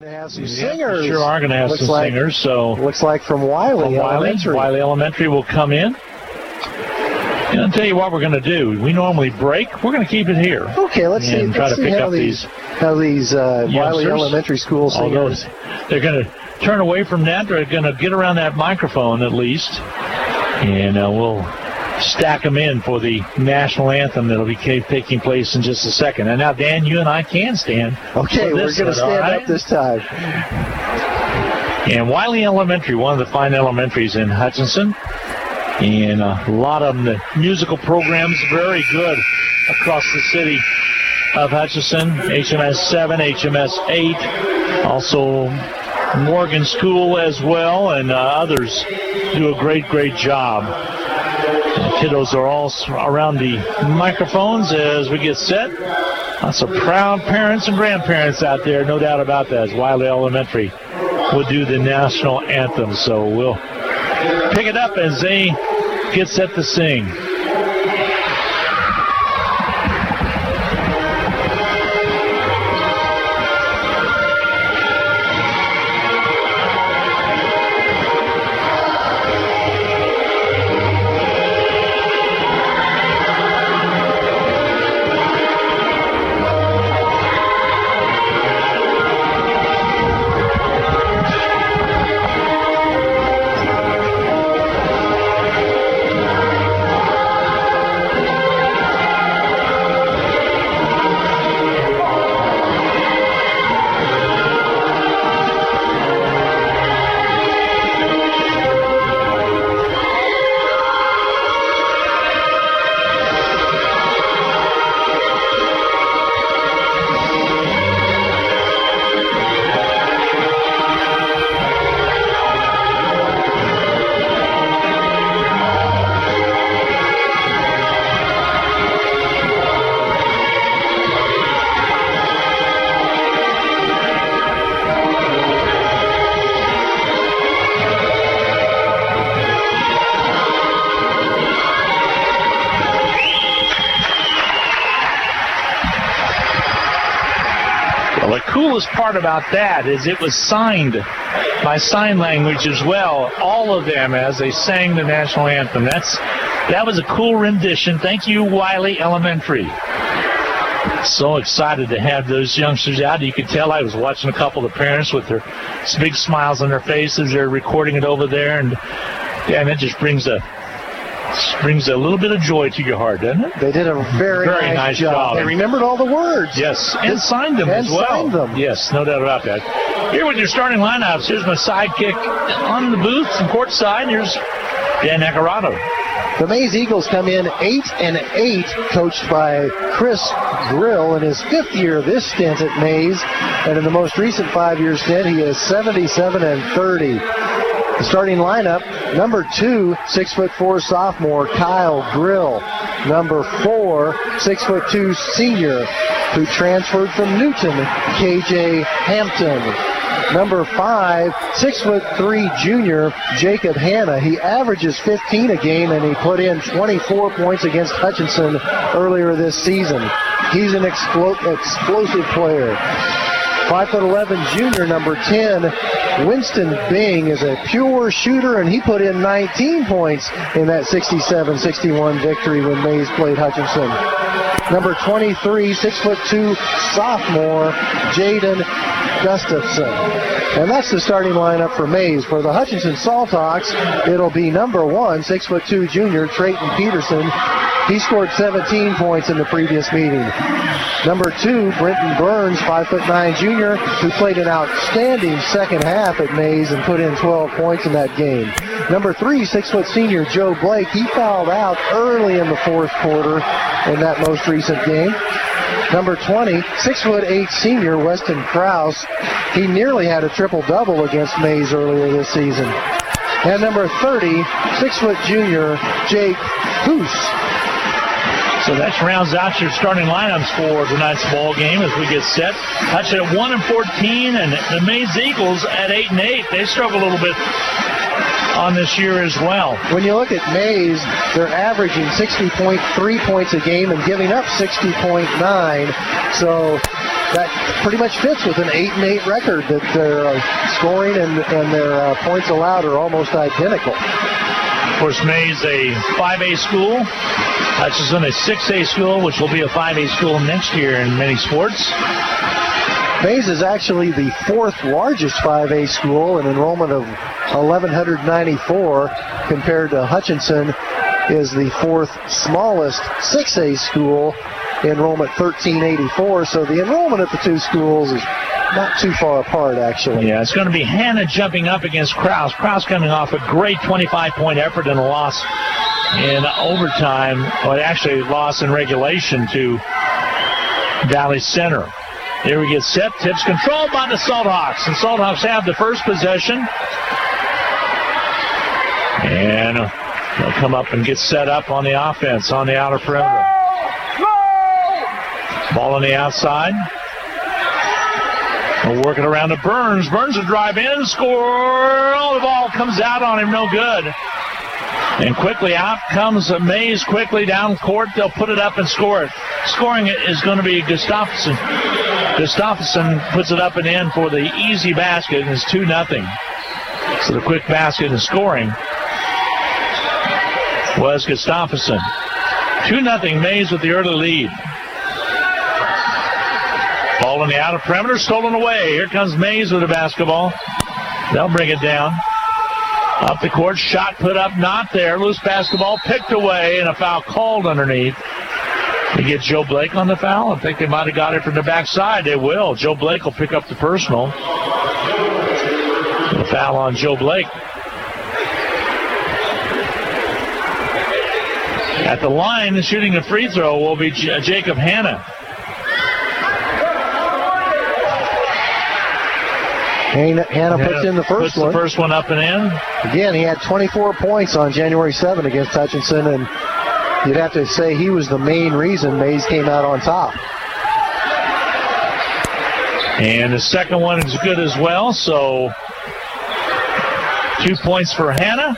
Have some singers. Sure are going to have some singers. So looks like from Wiley Elementary. Wiley Elementary will come in. And I'll tell you what we're going to do. We normally break. We're going to keep it here. Okay, let's see. Try to pick up these Wiley Elementary School singers. They're going to turn away from that. They're going to get around that microphone at least, and we'll stack them in for the national anthem that'll be taking place in just a second. And now, Dan, you and I can stand. Okay, we're going to stand up this time. And Wiley Elementary, one of the fine elementaries in Hutchinson. And a lot of them, the musical programs, very good across the city of Hutchinson. HMS 7, HMS 8, also Morgan School as well, and others do a great job. The kiddos are all around the microphones as we get set. Lots of proud parents and grandparents out there, no doubt about that, as Wiley Elementary will do the national anthem. So we'll pick it up as they get set to sing. Part about that is it was signed by sign language as well, all of them, as they sang the national anthem. That was a cool rendition. Thank you, Wiley Elementary. So excited to have those youngsters out. You could tell I was watching a couple of parents with their big smiles on their faces. They're recording it over there, and it just brings a little bit of joy to your heart, doesn't it? They did a very nice job. They remembered all the words. Yes, and signed them as well. Signed them. Yes, no doubt about that. Here with your starting lineups, here's my sidekick on the booth and courtside. Here's Dan Nacarado. The Maize Eagles come in 8-8, coached by Chris Grill in his fifth year of this stint at Maize, and in the most recent 5-year stint, he is 77-30. The starting lineup, number 2, 6'4" sophomore Kyle Grill. Number 4, 6'2" senior who transferred from Newton, KJ Hampton. Number 5, 6'3" junior Jacob Hanna. He averages 15 a game, and he put in 24 points against Hutchinson earlier this season. He's an explosive player. 5'11" junior, number 10, Winston Bing, is a pure shooter, and he put in 19 points in that 67-61 victory when Maize played Hutchinson. Number 23, 6'2" sophomore Jaden Gustafson. And that's the starting lineup for Maize. For the Hutchinson Salthawks, it'll be number 1, 6'2" junior Trayton Peterson. He scored 17 points in the previous meeting. Number 2, Brenton Burns, 5'9" junior, who played an outstanding second half at Maize and put in 12 points in that game. Number 3, 6' senior Joe Blake. He fouled out early in the fourth quarter in that most recent game. Number 20, 6'8" senior Weston Krause. He nearly had a triple-double against Maize earlier this season. And number 30, 6' junior Jake Hoos. So that rounds out your starting lineups for tonight's ball game as we get set. Hutch at 1-14, and the Maize Eagles at 8-8. They struggle a little bit on this year as well. When you look at Maize, they're averaging 60.3 points a game and giving up 60.9. So that pretty much fits with an 8-8 record, that their scoring and their points allowed are almost identical. Of course, Maize a 5A school. Hutchinson a 6A school, which will be a 5A school next year in many sports. Maize is actually the fourth largest 5A school, an enrollment of 1,194, compared to Hutchinson is the fourth smallest 6A school, enrollment 1,384. So the enrollment at the two schools is not too far apart, actually. Yeah, it's going to be Hannah jumping up against Krause. Krause coming off a great 25-point effort and a loss in overtime, or actually loss in regulation to Valley Center. Here we get set. Tips controlled by the Salthawks, and Salthawks have the first possession. And they'll come up and get set up on the offense on the outer perimeter. Ball on the outside. We'll work it around to Burns. Burns will drive in, score. Oh, the ball comes out on him, no good. And quickly out comes Maize quickly down court. They'll put it up and score it. Scoring it is going to be Gustafsson. Gustafsson puts it up and in for the easy basket, and it's 2-0. So the quick basket and scoring was Gustafsson. 2-0 Maize with the early lead. Ball on the outer perimeter, stolen away. Here comes Maize with the basketball. They'll bring it down. Up the court, shot put up, not there. Loose basketball picked away, and a foul called underneath. They get Joe Blake on the foul. I think they might have got it from the backside. They will. Joe Blake will pick up the personal. The foul on Joe Blake. At the line, shooting a free throw will be Jacob Hanna. Hanna puts in the first one. Puts the first one up and in. Again, he had 24 points on January 7 against Hutchinson, and you'd have to say he was the main reason Maize came out on top. And the second one is good as well, so 2 points for Hanna.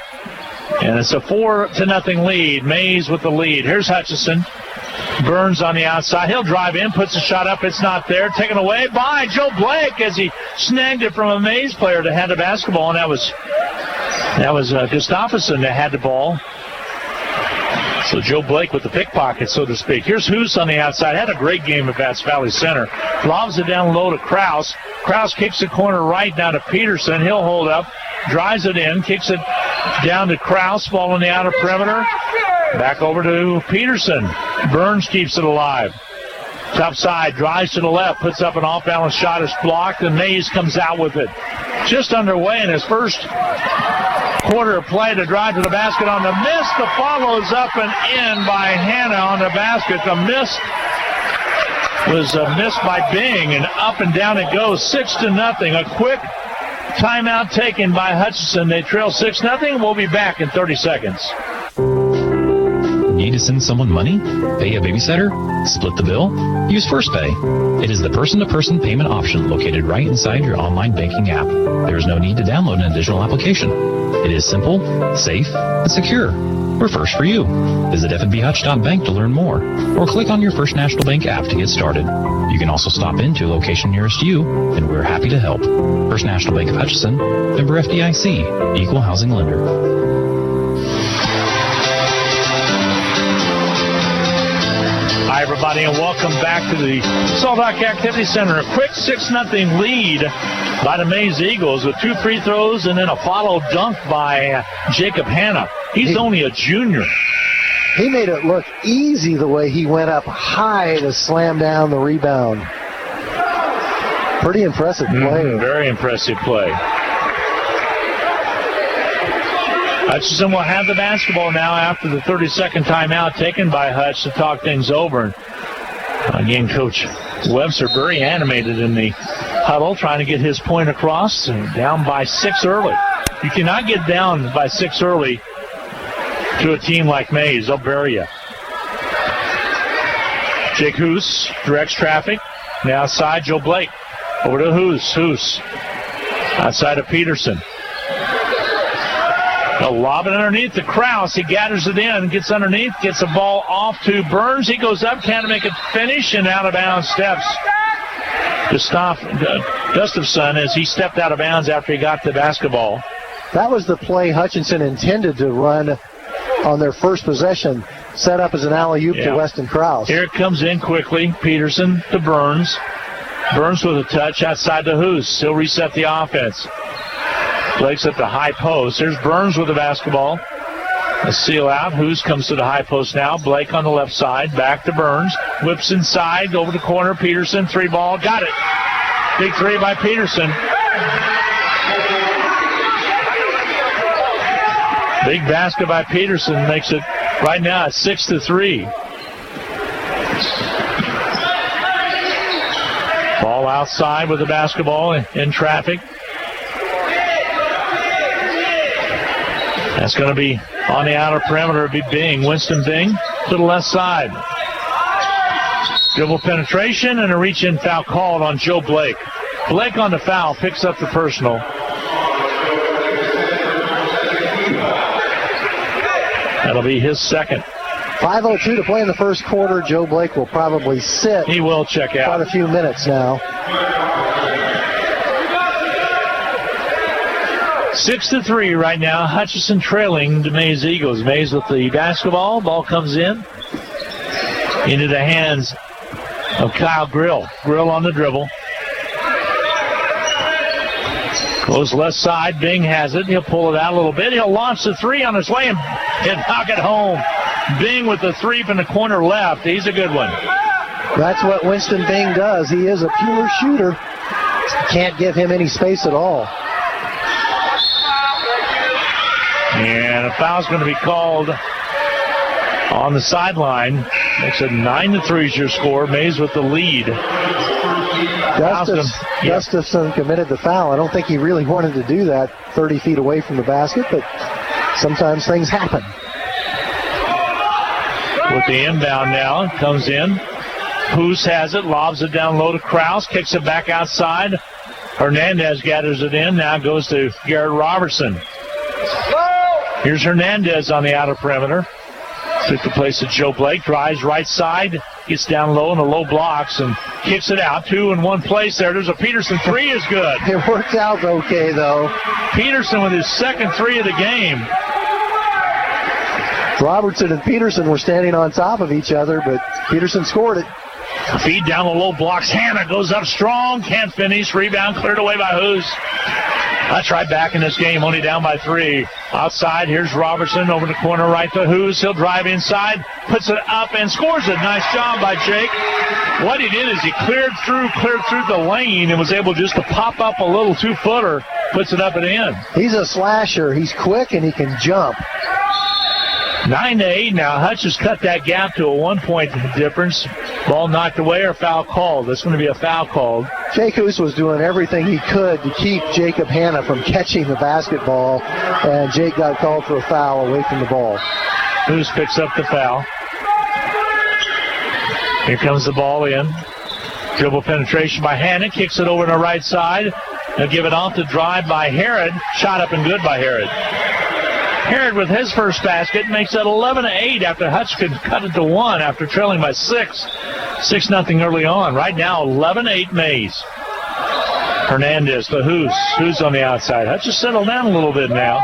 And it's a 4-0 lead. Maize with the lead. Here's Hutchinson. Burns on the outside. He'll drive in, puts a shot up. It's not there. Taken away by Joe Blake as he snagged it from a Maize player that had the basketball, and that was Gustafsson that had the ball. So Joe Blake with the pickpocket, so to speak. Here's Hoos on the outside. Had a great game at Vats Valley Center. Lobs it down low to Krause. Krause kicks the corner right down to Peterson. He'll hold up. Drives it in. Kicks it down to Krause. Ball on the outer perimeter. Back over to Peterson. Burns keeps it alive. Top side. Drives to the left. Puts up an off-balance shot. It's blocked. And Maize comes out with it. Just underway in his first quarter of play to drive to the basket on the miss. The follows up and in by Hanna on the basket. The miss was missed by Bing, and up and down it goes. 6-0. A quick timeout taken by Hutchinson. They trail 6-0. We'll be back in 30 seconds. Need to send someone money? Pay a babysitter? Split the bill? Use FirstPay. It is the person-to-person payment option located right inside your online banking app. There is no need to download an additional application. It is simple, safe, and secure. We're first for you. Visit fnbhutch.bank to learn more, or click on your First National Bank app to get started. You can also stop into a location nearest you, and we're happy to help. First National Bank of Hutchinson, member FDIC, equal housing lender. Hi, everybody, and welcome back to the Salthawk Activity Center. A quick 6-0 lead by the Maize Eagles with 2 free throws and then a follow dunk by Jacob Hanna. He's only a junior. He made it look easy the way he went up high to slam down the rebound. Pretty impressive play. Very impressive play. Hutchinson will have the basketball now after the 30-second timeout taken by Hutch to talk things over. Again, Coach Webster very animated in the huddle, trying to get his point across. And down by 6 early. You cannot get down by 6 early to a team like Maize. They'll bury you. Jake Hoos directs traffic. On the outside, Joe Blake. Over to Hoos. Hoos outside of Peterson. They'll lob it underneath to Krause. He gathers it in, gets underneath, gets the ball off to Burns. He goes up, can't make it finish, and out of bounds steps Gustafson as he stepped out of bounds after he got the basketball. That was the play Hutchinson intended to run on their first possession, set up as an alley-oop to Weston Krause. Here it comes in quickly. Peterson to Burns. Burns with a touch outside to Hoos. He'll reset the offense. Blake's at the high post. There's Burns with the basketball. A seal out. Hoos comes to the high post now. Blake on the left side. Back to Burns. Whips inside. Over the corner. Peterson. 3-ball. Got it. Big 3 by Peterson. Big basket by Peterson makes it right now at 6-3. Ball outside with the basketball in traffic. That's going to be on the outer perimeter. It'll be Bing. Winston Bing to the left side. Dribble penetration and a reach-in foul called on Joe Blake. Blake on the foul, picks up the personal. That'll be his second. 5:02 to play in the first quarter. Joe Blake will probably sit. He will check out. Quite a few minutes now. 6-3 right now. Hutchinson trailing the Maize Eagles. Maize with the basketball. Ball comes in into the hands of Kyle Grill. Grill on the dribble. Goes left side. Bing has it. He'll pull it out a little bit. He'll launch the 3 on his way and knock it home. Bing with the 3 from the corner left. He's a good one. That's what Winston Bing does. He is a pure shooter. Can't give him any space at all. And a foul's going to be called on the sideline. Makes it 9-3 is your score. Maize with the lead. Gustafson committed the foul. I don't think he really wanted to do that 30 feet away from the basket, but sometimes things happen. With the inbound now, comes in. Hoos has it, lobs it down low to Krause, kicks it back outside. Hernandez gathers it in, now goes to Garrett Robertson. Here's Hernandez on the outer perimeter. Took the place of Joe Blake, drives right side, gets down low in the low blocks and kicks it out. 2 in one place there. There's a Peterson 3 is good. It worked out okay, though. Peterson with his second 3 of the game. Robertson and Peterson were standing on top of each other, but Peterson scored it. Feed down the low blocks. Hannah goes up strong, can't finish. Rebound cleared away by Hoos. Hutch right back in this game, only down by 3. Outside, here's Robertson over the corner right to Hoos. He'll drive inside, puts it up, and scores it. Nice job by Jake. What he did is he cleared through the lane and was able just to pop up a little 2-footer, puts it up and in. He's a slasher. He's quick and he can jump. 9-8 now. Hutch has cut that gap to a 1-point difference. Ball knocked away or foul called. That's going to be a foul called. Jake Hoos was doing everything he could to keep Jacob Hanna from catching the basketball, and Jake got called for a foul away from the ball. Hoos picks up the foul. Here comes the ball in. Dribble penetration by Hanna. Kicks it over to the right side. They'll give it off to drive by Herod. Shot up and good by Herod. Herod with his first basket makes it 11-8 after Hutch could cut it to 1 after trailing by 6. 6-0 early on. Right now, 11-8 Maize. Hernandez to Hoos. Hoos on the outside. Hutch has settled down a little bit now.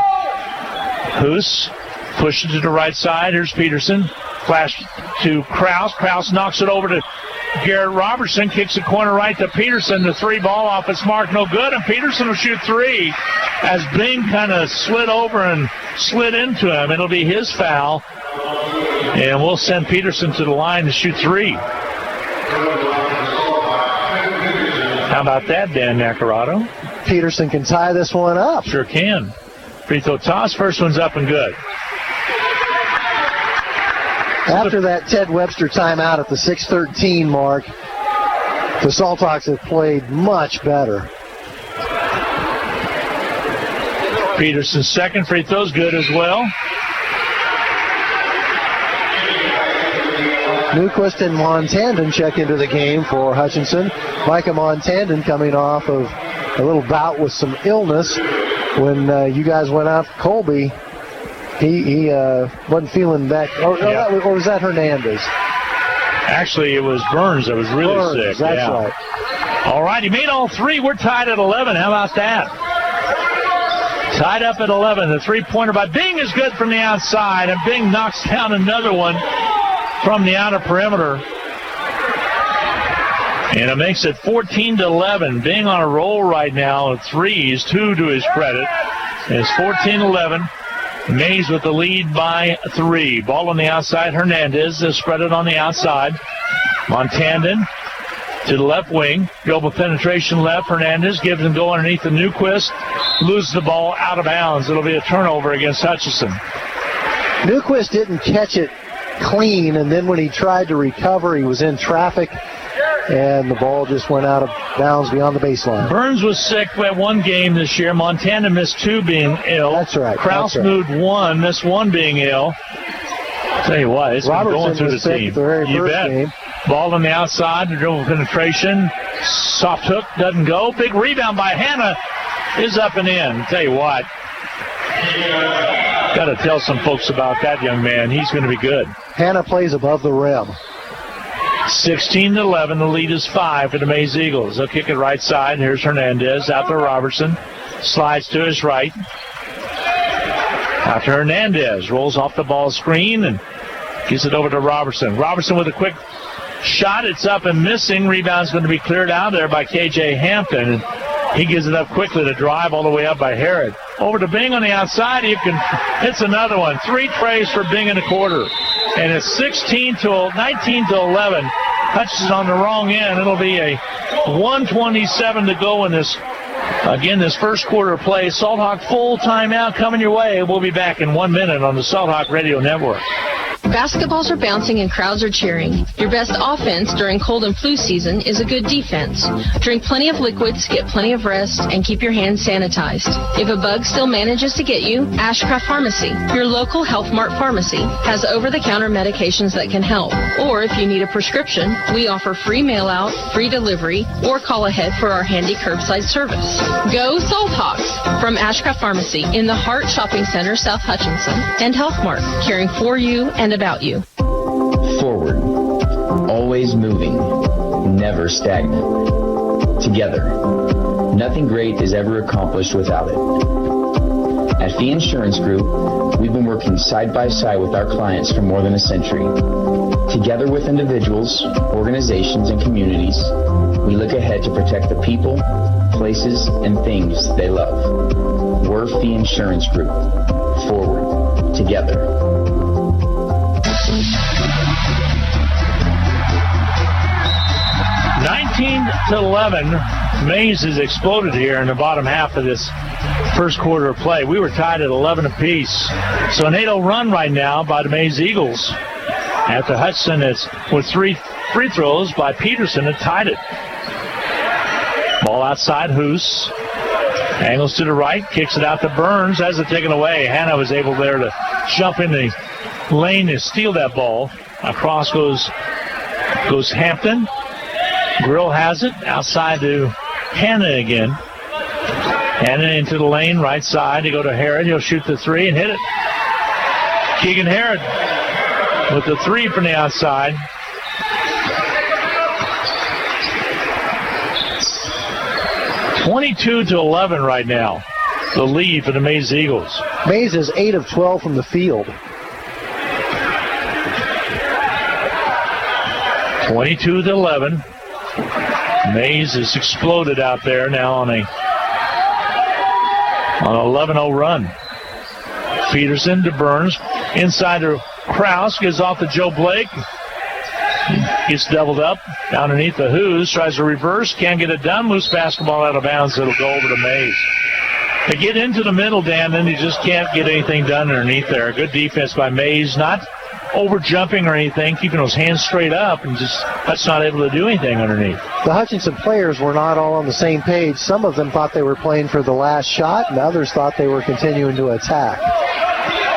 Hoos pushes to the right side. Here's Peterson. Flash to Krause. Krause knocks it over to Garrett Robertson. Kicks the corner right to Peterson. The 3-ball off its mark. No good. And Peterson will shoot 3 as Bing kind of slid over and slid into him. It'll be his foul. And we'll send Peterson to the line to shoot 3. How about that, Dan Nacarado? Peterson can tie this one up. Sure can. Free throw toss. First one's up and good. After that Ted Webster timeout at the 6:13 mark, the Salthawks have played much better. Peterson's second free throw's good as well. Newquist and Montandon check into the game for Hutchinson. Micah Montandon coming off of a little bout with some illness when you guys went out to Colby He wasn't feeling that. Or was that Hernandez? Actually, it was Burns that was really sick. That's right. All right, he made all three. We're tied at 11. How about that? Tied up at 11. The three-pointer by Bing is good from the outside, and Bing knocks down another one from the outer perimeter. And it makes it 14-11. Bing on a roll right now at threes, 2 to his credit. And it's 14-11. Maize with the lead by 3. Ball on the outside. Hernandez is spread it on the outside. Montandon to the left wing. Dribble penetration left. Hernandez gives him go underneath the Newquist. Loses the ball out of bounds. It'll be a turnover against Hutchinson. Newquist didn't catch it clean, and then when he tried to recover, he was in traffic, and the ball just went out of bounds beyond the baseline. Burns was sick at one game this year. Montana missed 2 being ill. That's right. Krause moved 1, missed 1 being ill. Tell you what, it's been going through the team. You bet. Game. Ball on the outside, the dribble penetration. Soft hook, doesn't go. Big rebound by Hanna is up and in. Tell you what, got to tell some folks about that young man. He's going to be good. Hanna plays above the rim. 16-11. The lead is 5 for the Maize Eagles. They'll kick it right side. Here's Hernandez out to Robertson. Slides to his right. After Hernandez rolls off the ball screen and gives it over to Robertson. Robertson with a quick shot. It's up and missing. Rebound's going to be cleared out there by K.J. Hampton. And he gives it up quickly to drive all the way up by Herod. Over to Bing on the outside. Hits another one. 3 trays for Bing in a quarter. And it's 19-11. Hutch is on the wrong end. It'll be a 1:27 to go in this first quarter of play. Salt Hawk full timeout coming your way. We'll be back in 1 minute on the Salt Hawk Radio Network. Basketballs are bouncing and crowds are cheering. Your best offense during cold and flu season is a good defense. Drink plenty of liquids, get plenty of rest, and keep your hands sanitized. If a bug still manages to get you, Ashcraft Pharmacy, your local Health Mart pharmacy, has over-the-counter medications that can help. Or if you need a prescription, we offer free mail-out, free delivery, or call ahead for our handy curbside service. Go Salt Hawks from Ashcraft Pharmacy in the Hart Shopping Center, South Hutchinson, and Health Mart, caring for you and about you. Forward, always moving, never stagnant. Together, nothing great is ever accomplished without it. At Fee Insurance Group, we've been working side by side with our clients for more than a century. Together with individuals, organizations, and communities, we look ahead to protect the people, places, and things they love. We're Fee Insurance Group. Forward, together. 19-11. Maize has exploded here in the bottom half of this first quarter of play. We were tied at 11 apiece. So an 8-0 run right now by the Maize Eagles. After Hudson is with 3 free throws by Peterson and tied it. Ball outside, Hoos. Angles to the right, kicks it out to Burns, has it taken away. Hanna was able there to jump in the lane and steal that ball. Across goes Hampton. Grill has it, outside to Hanna again. Hanna into the lane, right side, to go to Herod. He'll shoot the 3 and hit it. Keegan Herod with the 3 from the outside. (22-11) right now. The lead for the Maize Eagles. Maize is 8 of 12 from the field. 22-11. Maize has exploded out there now on an 11-0 run. Peterson to Burns. Inside to Krause. Gives off to Joe Blake. Gets doubled up. Down underneath the Hoos. Tries to reverse. Can't get it done. Moves basketball out of bounds. It'll go over to Maize. They get into the middle, Dan, then you just can't get anything done underneath there. Good defense by Maize. Not over jumping or anything, keeping those hands straight up, and just that's not able to do anything underneath. The Hutchinson players were not all on the same page. Some of them thought they were playing for the last shot, and others thought they were continuing to attack.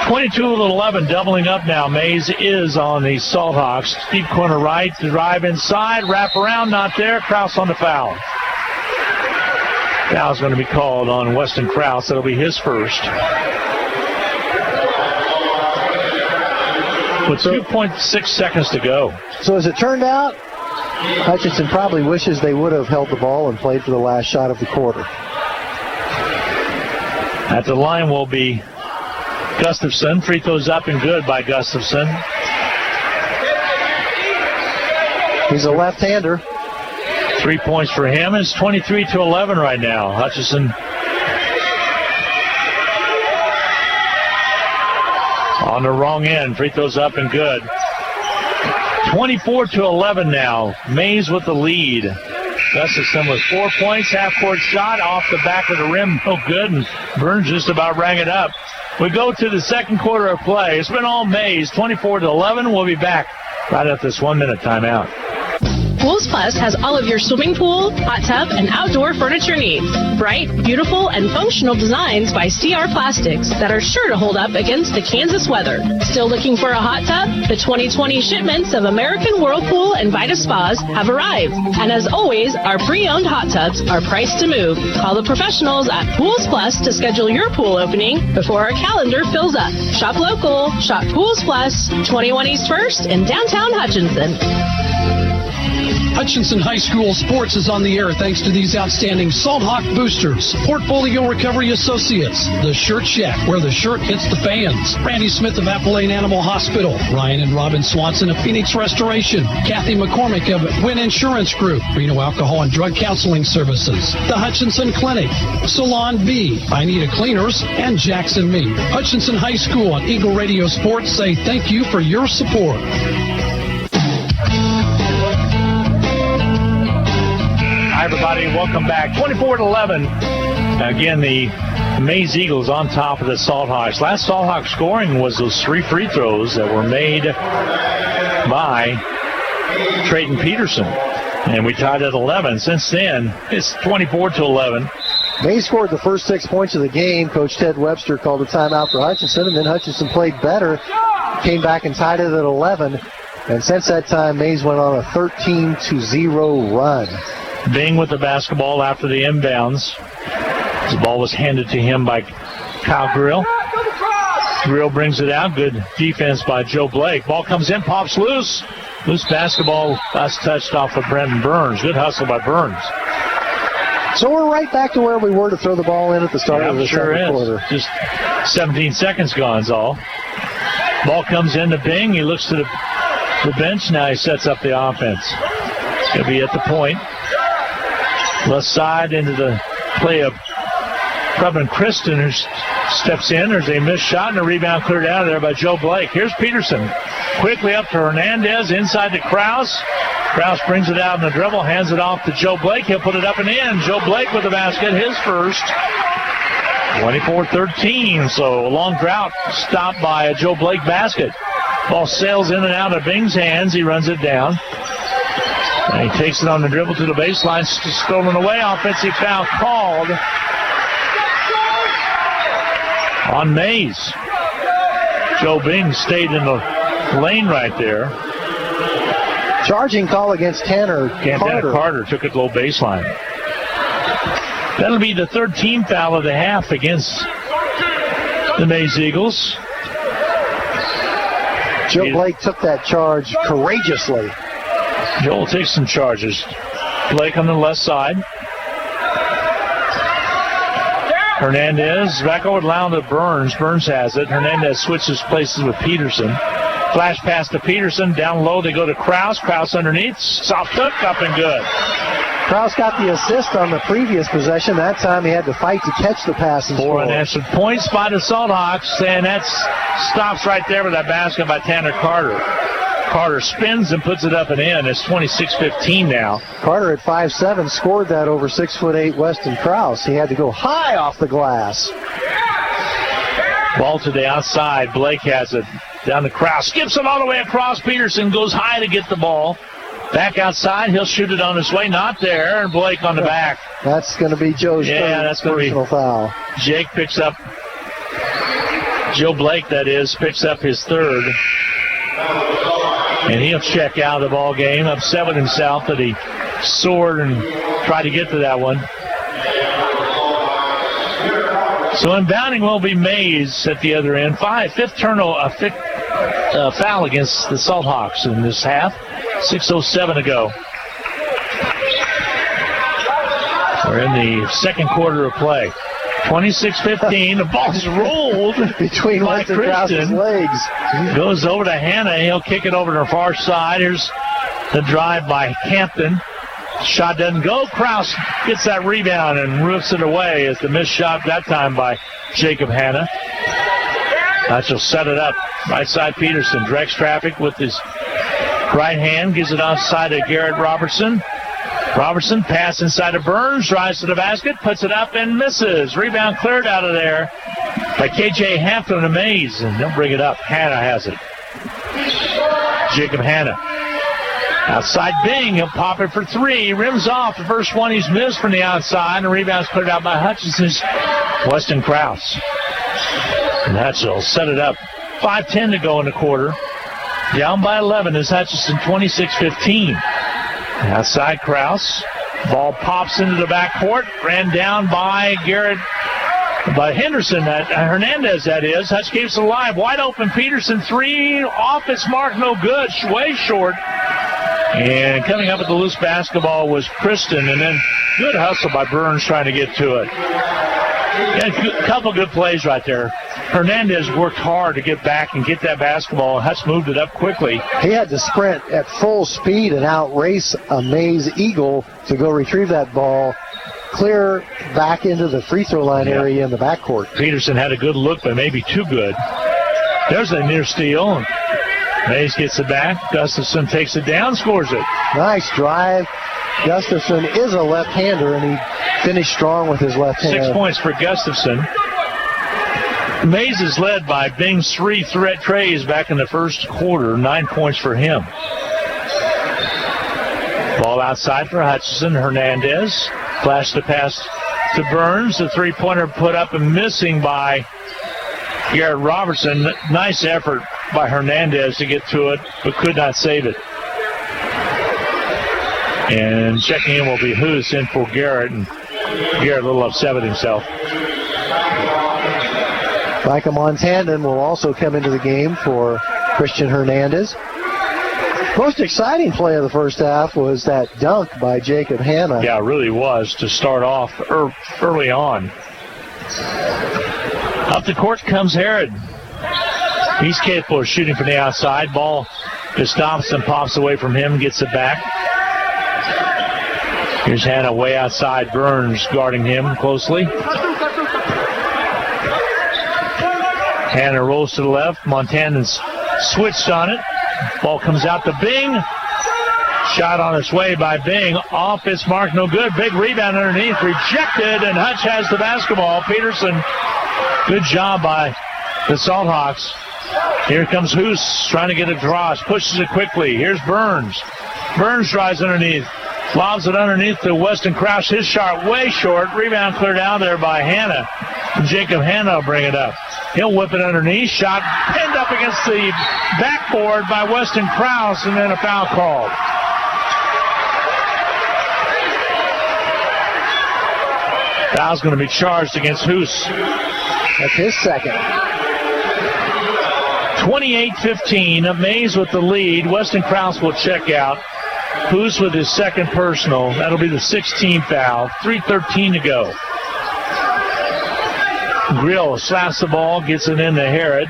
22-11, doubling up now. Maize is on the Salt Hawks. Deep corner right, drive inside, wrap around, not there. Krause on the foul. Foul's going to be called on Weston Krause. That'll be his first. with 2.6 seconds to go. So as it turned out, Hutchinson probably wishes they would have held the ball and played for the last shot of the quarter. At the line will be Gustafson. Free throws up and good by Gustafson. He's a left-hander. 3 points for him. It's 23-11 right now. Hutchinson on the wrong end. Free throws up and good. 24-11 now. Maize with the lead. Gustafson with 4 points. Half-court shot off the back of the rim. No good. And Burns just about rang it up. We go to the second quarter of play. It's been all Maize. 24-11. We'll be back right at this 1-minute timeout. Pools Plus has all of your swimming pool, hot tub, and outdoor furniture needs. Bright, beautiful, and functional designs by CR Plastics that are sure to hold up against the Kansas weather. Still looking for a hot tub? The 2020 shipments of American Whirlpool and Vita Spas have arrived. And as always, our pre-owned hot tubs are priced to move. Call the professionals at Pools Plus to schedule your pool opening before our calendar fills up. Shop local, shop Pools Plus, 21 East 1st in downtown Hutchinson. Hutchinson High School sports is on the air thanks to these outstanding Salt Hawk boosters. Portfolio Recovery Associates, The Shirt Shack, where the shirt hits the fans. Randy Smith of Appalachian Animal Hospital. Ryan and Robin Swanson of Phoenix Restoration. Kathy McCormick of Wynn Insurance Group. Reno Alcohol and Drug Counseling Services. The Hutchinson Clinic. Salon B. I Need a Cleaners. And Jackson Me. Hutchinson High School on Eagle Radio Sports say thank you for your support. Hi, everybody. Welcome back. 24-11. Again, the Maize Eagles on top of the Salt Hawks. Last Salt Hawk scoring was those 3 free throws that were made by Trayton Peterson. And we tied at 11. Since then, it's 24-11. Maize scored the first 6 points of the game. Coach Ted Webster called a timeout for Hutchinson, and then Hutchinson played better, came back and tied it at 11. And since that time, Maize went on a 13-0 run. Bing with the basketball after the inbounds. The ball was handed to him by Kyle Grill. Grill brings it out. Good defense by Joe Blake. Ball comes in, pops loose. Loose basketball last touched off of Brendan Burns. Good hustle by Burns. So we're right back to where we were to throw the ball in at the start of the second quarter. Just 17 seconds gone is all. Ball comes in to Bing. He looks to the bench. Now he sets up the offense. He'll be at the point. Left side into the play of Previn Kristen, who steps in. There's a missed shot and a rebound cleared out of there by Joe Blake. Here's Peterson. Quickly up to Hernandez, inside to Krause. Krause brings it out in the dribble, hands it off to Joe Blake. He'll put it up and in. Joe Blake with the basket, his first. 24-13, so a long drought stopped by a Joe Blake basket. Ball sails in and out of Bing's hands. He runs it down. And he takes it on the dribble to the baseline, stolen away. Offensive foul called on Maize. Joe Bing stayed in the lane right there. Charging call against Tanner Carter. Carter took it low baseline. That'll be the third team foul of the half against the Maize Eagles. Joe Blake took that charge courageously. Joel takes some charges. Blake on the left side. Hernandez back over down to Burns. Burns has it. Hernandez switches places with Peterson. Flash pass to Peterson. Down low they go to Krause. Krause underneath. Soft hook up and good. Krause got the assist on the previous possession. That time he had to fight to catch the pass and score. 4 unanswered points by the Salt Hawks. And that stops right there with that basket by Tanner Carter. Carter spins and puts it up and in. It's 26-15 now. Carter at 5'7" scored that over 6'8" Weston Krause. He had to go high off the glass. Ball to the outside. Blake has it. Down to Krause. Skips it all the way across. Peterson goes high to get the ball. Back outside. He'll shoot it on his way. Not there. And Blake on the back. That's going to be Joe's third personal foul. Jake picks up. Joe Blake, that is, picks up his third. And he'll check out of the ball game. Upset with himself that he soared and tried to get to that one. So inbounding will be Maize at the other end. Fifth foul against the Salt Hawks in this half. 6:07 to go. We're in the second quarter of play. 26-15. The ball's rolled between Weston Krause's legs. Goes over to Hannah. He'll kick it over to the far side. Here's the drive by Hampton. Shot doesn't go. Krause gets that rebound and roofs it away. As the missed shot that time by Jacob Hannah. Hutch will set it up. Right side Peterson directs traffic with his right hand. Gives it outside to Garrett Robertson. Robertson pass inside of Burns. Drives to the basket. Puts it up and misses. Rebound cleared out of there by KJ Hampton to Maize. And they'll bring it up. Hannah has it. Jacob Hannah. Outside Bing. He'll pop it for three. Rims off. The first one he's missed from the outside. And the rebound's cleared out by Hutchinson's Weston Krause. And Hutch will set it up. 5:10 to go in the quarter. Down by 11 is Hutchinson, 26-15. Outside Krause. Ball pops into the backcourt. Ran down by Henderson. Hernandez, that is. Hutch keeps it alive. Wide open. Peterson, three. Off its mark. No good. Way short. And coming up with the loose basketball was Kristen. And then good hustle by Burns trying to get to it. Yeah, a couple good plays right there. Hernandez worked hard to get back and get that basketball. Hutch moved it up quickly. He had to sprint at full speed and outrace a Maize Eagle to go retrieve that ball, clear back into the free throw line area in the backcourt. Peterson had a good look, but maybe too good. There's a near steal. Maize gets it back. Gustafson takes it down, scores it. Nice drive. Gustafson is a left-hander, and he finished strong with his left hand. 6 points for Gustafson. Maize is led by Bing's three threat trays back in the first quarter. 9 points for him. Ball outside for Hutchinson. Hernandez. Flash the pass to Burns. The three-pointer put up and missing by Garrett Robertson. Nice effort by Hernandez to get to it, but could not save it. And checking in will be Hoos in for Garrett. And Garrett a little upset with himself. Micah Montandan will also come into the game for Christian Hernandez. Most exciting play of the first half was that dunk by Jacob Hannah. Yeah, it really was to start off early on. Up the court comes Herod. He's capable of shooting from the outside. Ball Gustafson pops away from him, gets it back. Here's Hannah way outside. Burns guarding him closely. Hannah rolls to the left. Montanan's switched on it. Ball comes out to Bing. Shot on its way by Bing. Off its mark, no good. Big rebound underneath. Rejected, and Hutch has the basketball. Peterson, good job by the Salt Hawks. Here comes Hoos trying to get it across. Pushes it quickly. Here's Burns. Burns drives underneath. Lobs it underneath to Weston Krause. His shot way short. Rebound cleared out there by Hannah. And Jacob Hannah will bring it up. He'll whip it underneath. Shot pinned up against the backboard by Weston Krause, and then a foul called. Foul's going to be charged against Hoos. That's his second. 28-15. Maize with the lead. Weston Krause will check out. Hoos with his second personal. That'll be the 16th foul. 3:13 to go. Grill slaps the ball, gets it into Herod.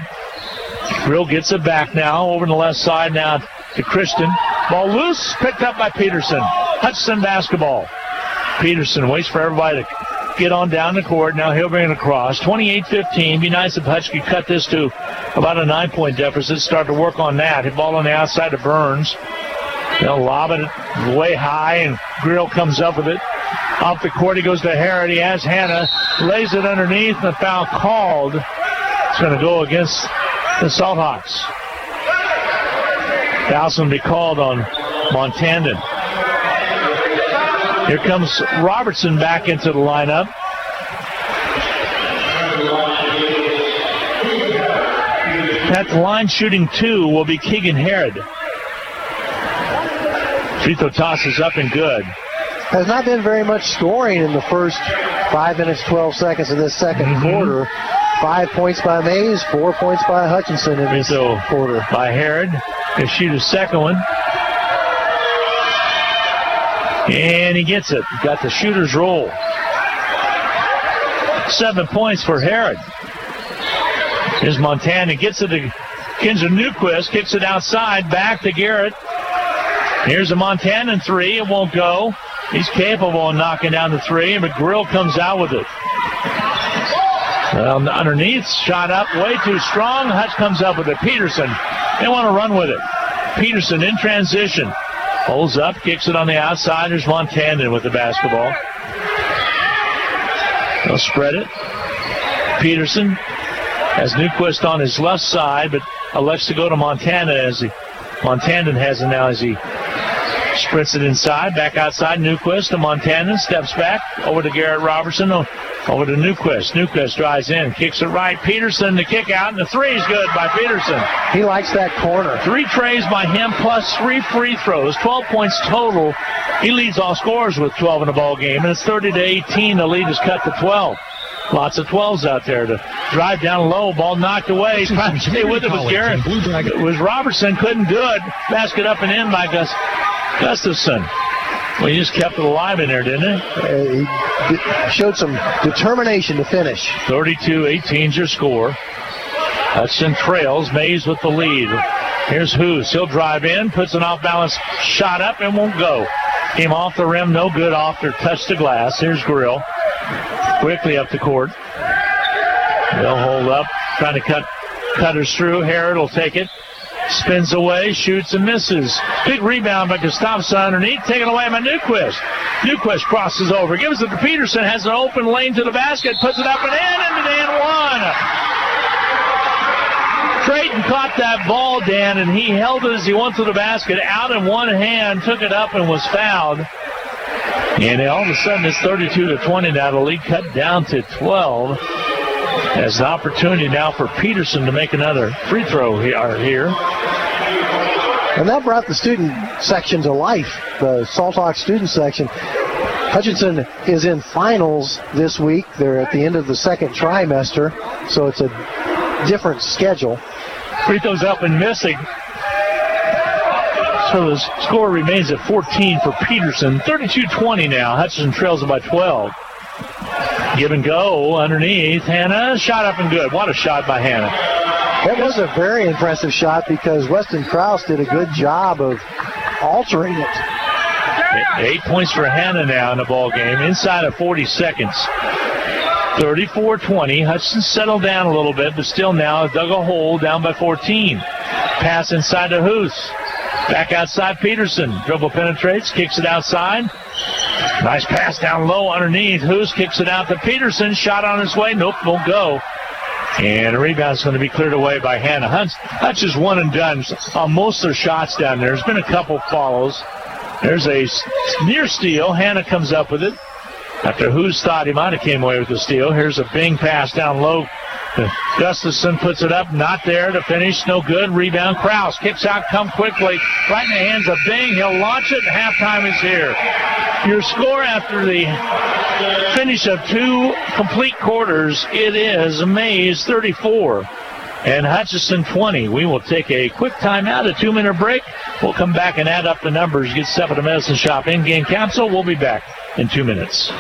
Grill gets it back now, over to the left side now to Christian. Ball loose, picked up by Peterson. Hutchinson basketball. Peterson waits for everybody to get on down the court. Now he'll bring it across. 28-15. Be nice if Hutch could cut this to about a 9-point deficit. Start to work on that. Hit ball on the outside to Burns. They'll lob it way high, and Grill comes up with it. Off the court, he goes to Herod. He has Hannah. Lays it underneath, and the foul called. It's going to go against the Salt Hawks. Foul's going to be called on Montandan. Here comes Robertson back into the lineup. At the line shooting two will be Keegan Herod. Free throw toss is up and good. Has not been very much scoring in the first 5 minutes, 12 seconds of this second quarter. 5 points by Maize, 4 points by Hutchinson in this quarter. By Herod. He'll shoot his second one. And he gets it. Got the shooter's roll. 7 points for Herod. Here's Montana. Gets it to Kinzer Newquist. Kicks it outside. Back to Garrett. Here's a Montanan three. It won't go. He's capable of knocking down the three, but Grill comes out with it. Well, underneath, shot up, way too strong. Hutch comes up with it. Peterson, they want to run with it. Peterson in transition. Holds up, kicks it on the outside. There's Montanan with the basketball. They'll spread it. Peterson has Newquist on his left side, but elects to go to Montanan Montanan has it now as he sprints it inside, back outside. Newquist to Montanan, steps back over to Garrett Robertson, over to Newquist. Newquist drives in, kicks it right. Peterson, the kick out, and the three is good by Peterson. He likes that corner. 3 trays by him plus 3 free throws, 12 points total. He leads all scorers with 12 in the ball game, and it's 30-18. The lead is cut to 12. Lots of 12s out there to drive down low. Ball knocked away. Trying to stay with it was Garrett. It was Robertson. Couldn't do it. Basket up and in by Gustafson. Well, he just kept it alive in there, didn't he? He showed some determination to finish. 32-18 is your score. Hudson trails. Maize with the lead. Here's Hoos. He'll drive in. Puts an off-balance shot up and won't go. Came off the rim. No good off their touch the glass. Here's Grill. Quickly up the court. They'll hold up. Trying to cutters through. Herod will take it. Spins away, shoots and misses. Big rebound by Gustafson underneath, taken away by Newquist. Newquist crosses over, gives it to Peterson, has an open lane to the basket, puts it up and in, into the and one. Creighton caught that ball, Dan, and he held it as he went to the basket, out in one hand, took it up and was fouled. And all of a sudden it's 32-20 now. The lead cut down to 12. As an opportunity now for Peterson to make another free throw here. And that brought the student section to life, the Salt Hawk student section. Hutchinson is in finals this week. They're at the end of the second trimester, so it's a different schedule. Free throws up and missing. So the score remains at 14 for Peterson. 32-20 now. Hutchinson trails it by 12. Give and go underneath. Hannah, shot up and good. What a shot by Hannah. That was a very impressive shot because Weston Krause did a good job of altering it. 8 points for Hannah now in the ball game, inside of 40 seconds. 34-20. Hudson settled down a little bit, but still now dug a hole down by 14. Pass inside to Hoos. Back outside Peterson. Dribble penetrates, kicks it outside. Nice pass down low underneath. Hoos kicks it out to Peterson. Shot on his way. Nope, won't go. And the rebound's going to be cleared away by Hannah. Hutch is one and done on most of their shots down there. There's been a couple follows. There's a near steal. Hannah comes up with it. After Hoos thought he might have came away with the steal. Here's a Bing pass down low. Gustafson puts it up, not there to finish, no good. Rebound, Krause kicks out, come quickly, right in the hands of Bing. He'll launch it, and halftime is here. Your score after the finish of 2 complete quarters, it is Maize 34 and Hutchinson 20. We will take a quick timeout, a 2-minute break. We'll come back and add up the numbers, get set for the Medicine Shop in-game capsule. We'll be back in 2 minutes.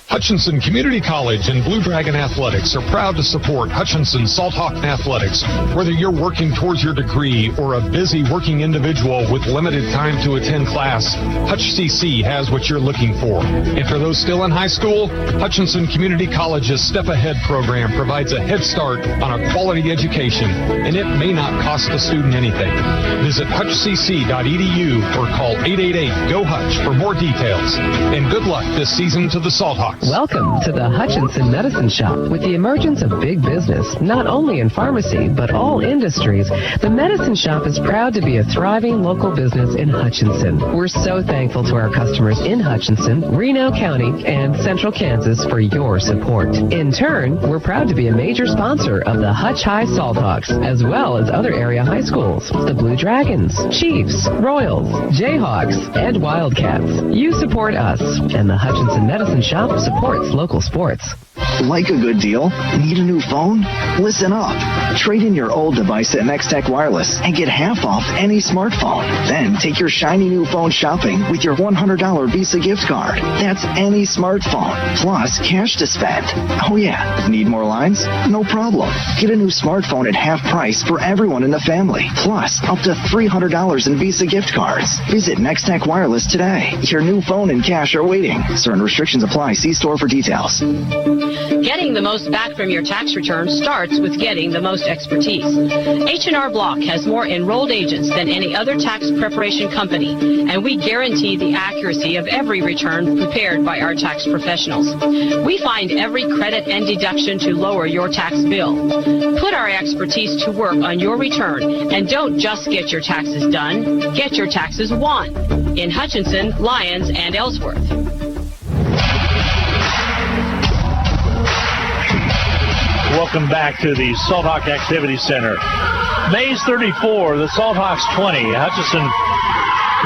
Hutchinson Community College and Blue Dragon Athletics are proud to support Hutchinson Salt Hawk Athletics. Whether you're working towards your degree or a busy working individual with limited time to attend class, Hutch CC has what you're looking for. And for those still in high school, Hutchinson Community College's Step Ahead program provides a head start on a quality education, and it may not cost the student anything. Visit hutchcc.edu or call 888-GO-HUTCH for more details. And good luck this season to the Salt Hawks. Welcome to the Hutchinson Medicine Shop. With the emergence of big business, not only in pharmacy, but all industries, the Medicine Shop is proud to be a thriving local business in Hutchinson. We're so thankful to our customers in Hutchinson, Reno County, and Central Kansas for your support. In turn, we're proud to be a major sponsor of the Hutch High Salt Hawks, as well as other area high schools, the Blue Dragons, Chiefs, Royals, Jayhawks, and Wildcats. You support us, and the Hutchinson Medicine Shop supports local sports. Like a good deal? Need a new phone? Listen up. Trade in your old device at Nextech Wireless and get half off any smartphone. Then take your shiny new phone shopping with your $100 Visa gift card. That's any smartphone, plus cash to spend. Oh yeah, need more lines? No problem. Get a new smartphone at half price for everyone in the family, plus up to $300 in Visa gift cards. Visit Nextech Wireless today. Your new phone and cash are waiting. Certain restrictions apply. See store for details. Getting the most back from your tax return starts with getting the most expertise. H&R Block has more enrolled agents than any other tax preparation company, and we guarantee the accuracy of every return prepared by our tax professionals. We find every credit and deduction to lower your tax bill. Put our expertise to work on your return, and don't just get your taxes done, get your taxes won. In Hutchinson, Lyons, and Ellsworth. Welcome back to the Salt Hawk Activity Center. Maize 34, the Salt Hawks 20. Hutchinson